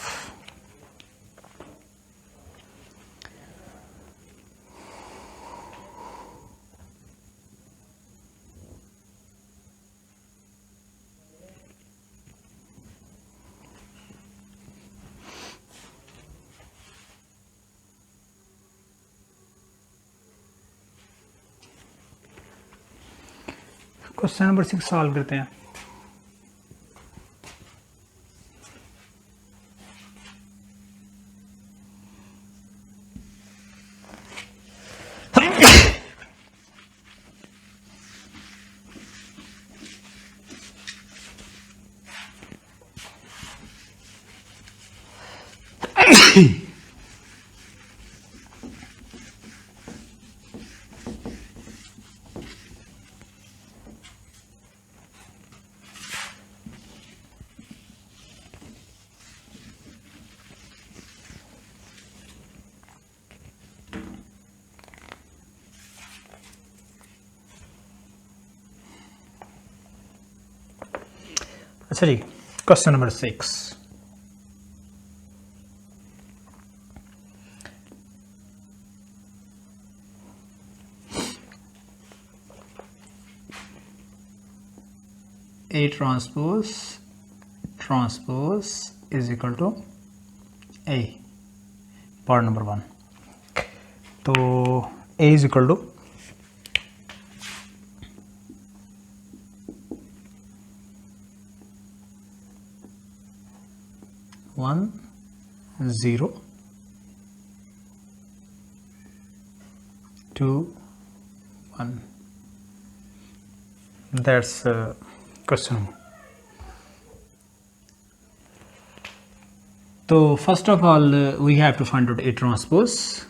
Question number 6 solve करते हैं। अच्छा जी, question number 6। A transpose is equal to A, part number 1। तो A is equal to 1 0 2 1। That's question. So first of all, we have to find out A transpose.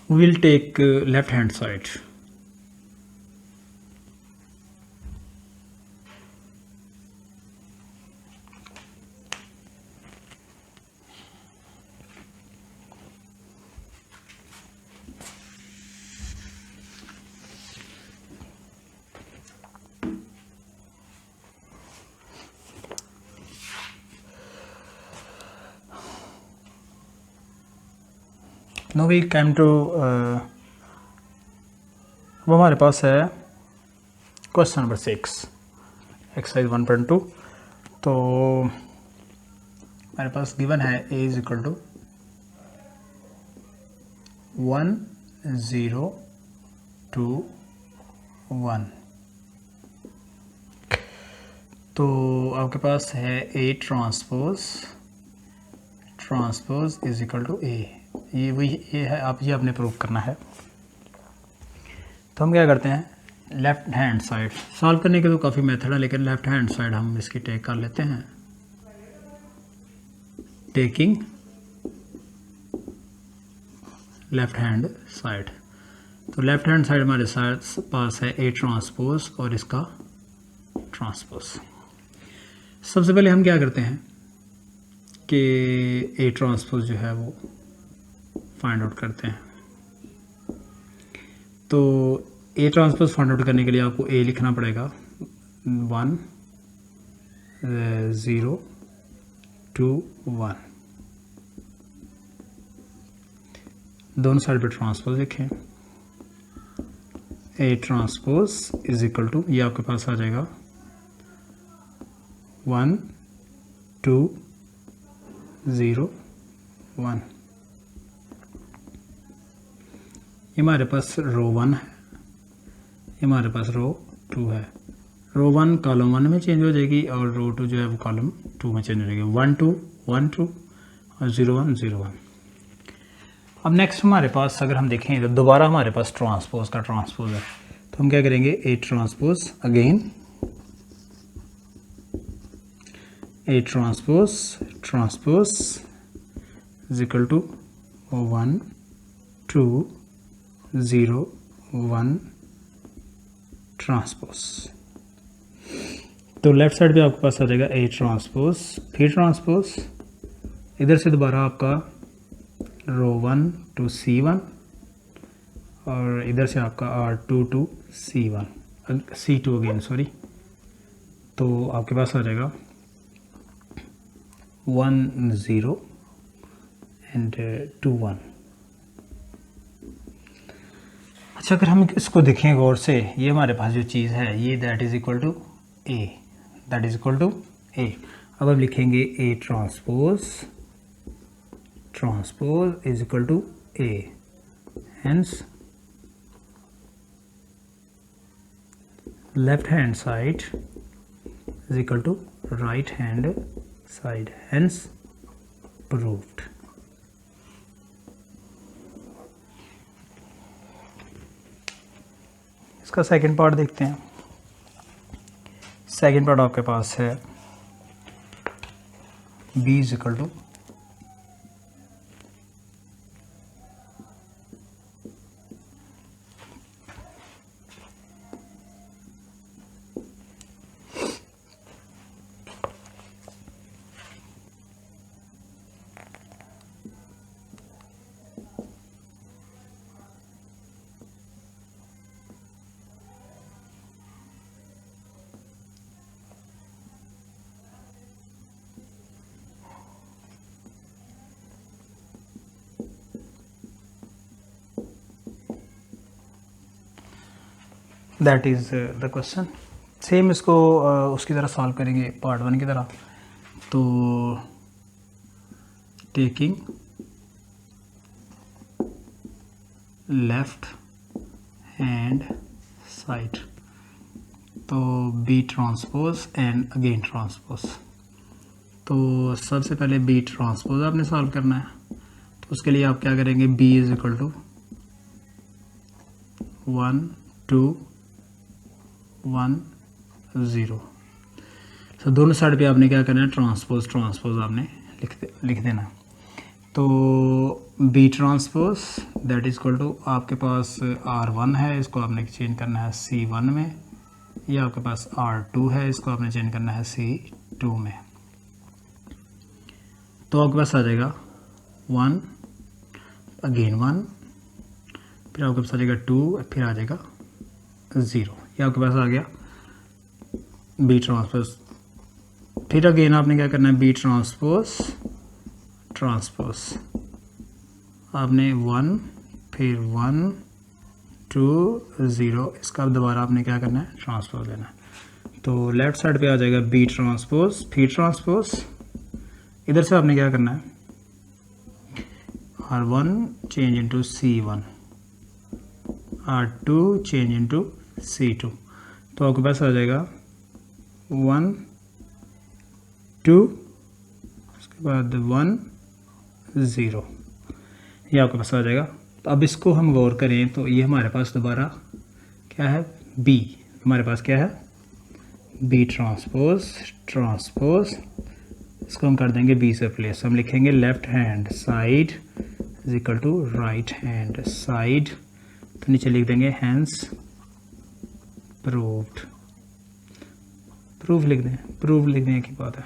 We will take left hand side. Now we came to अब हमारे पास है question number 6, exercise 1.2। तो हमारे पास given है A is equal to 1 0 2 1। तो आपके पास है A transpose is equal to A। ये है, आप ये आपने प्रूव करना है। तो हम क्या करते हैं, लेफ्ट हैंड साइड सॉल्व करने के तो काफ़ी मेथड है, लेकिन लेफ्ट हैंड साइड हम इसकी टेक कर लेते हैं। टेकिंग लेफ्ट हैंड साइड, तो लेफ्ट हैंड साइड हमारे पास है A ट्रांसपोज और इसका ट्रांसपोज। सबसे पहले हम क्या करते हैं कि A ट्रांसपोज जो है वो फाइंड आउट करते हैं। तो A ट्रांसपोज फाइंड आउट करने के लिए आपको A लिखना पड़ेगा 1 0 2 1। दोनों साइड पे ट्रांसपोज लिखें। A transpose is equal to, ये आपके पास आ जाएगा 1 2 0 1। ये हमारे पास रो 1 है, ये हमारे पास रो 2 है। रो 1 कॉलम 1 में चेंज हो जाएगी और रो 2 जो है वो कॉलम 2 में चेंज हो जाएगी। 1 2 1 2 और 0 1 0 1। अब नेक्स्ट हमारे पास अगर हम देखें तो दोबारा हमारे पास ट्रांसपोज का ट्रांसपोज है, तो हम क्या करेंगे, A transpose again, A transpose is equal to 1 2 0 1 transpose. तो लेफ्ट साइड पे आपके पास आ जाएगा A ट्रांसपोज, फिर ट्रांसपोज, इधर से दोबारा आपका रो 1 टू C1 और इधर से आपका R2 to C2 again sorry. तो आपके पास आ जाएगा 1 0 एंड 2 1। अच्छा, अगर हम इसको देखें गौर से, ये हमारे पास जो चीज़ है ये that is equal to A, that is equal to A। अब हम लिखेंगे A transpose is equal to A, hence left hand side is equal to right hand side, hence proved. इसका सेकंड पार्ट देखते हैं। सेकेंड पार्ट आपके पास है b is equal to that is the question. Same इसको उसकी तरह solve करेंगे पार्ट 1 की तरह। तो टेकिंग लेफ्ट हैंड साइड, तो B transpose and again transpose. तो सबसे पहले बी ट्रांसपोज आपने सॉल्व करना है। तो उसके लिए आप क्या करेंगे, बी इज इक्वल टू 1 2 1 0। तो दोनों साइड पे आपने क्या करना है, ट्रांसपोज ट्रांसपोज आपने लिख देना। तो B transpose that is equal to आपके पास R1 है, इसको आपने चेंज करना है C1 में। ये आपके पास R2 है, इसको आपने चेंज करना है C2 में। तो आपके पास आ जाएगा 1 अगेन 1, फिर आपके पास आ जाएगा 2, फिर आ जाएगा 0। ये आपके पास आ गया बी ट्रांसपोज। फिर अगेन आपने क्या करना है, बी ट्रांसपोज ट्रांसपोज आपने 1 फिर 1 2 0, इसका दोबारा आपने क्या करना है, ट्रांसपोज लेना है। तो लेफ्ट साइड पे आ जाएगा बी ट्रांसपोज फिर ट्रांसपोज। इधर से आपने क्या करना है, R1 change into C1, R2 change into C2। तो आपके पास आ जाएगा 1 2, उसके बाद 1 0, ये आपके पास आ जाएगा। तो अब इसको हम गौर करें तो ये हमारे पास दोबारा क्या है, बी हमारे पास क्या है, बी ट्रांसपोज ट्रांसपोज। इसको हम कर देंगे बी से प्लेस, हम लिखेंगे left hand side is equal to right hand side. तो नीचे लिख देंगे हैंस प्रूव्ड, प्रूफ लिख दें, प्रूफ लिखने की बात है।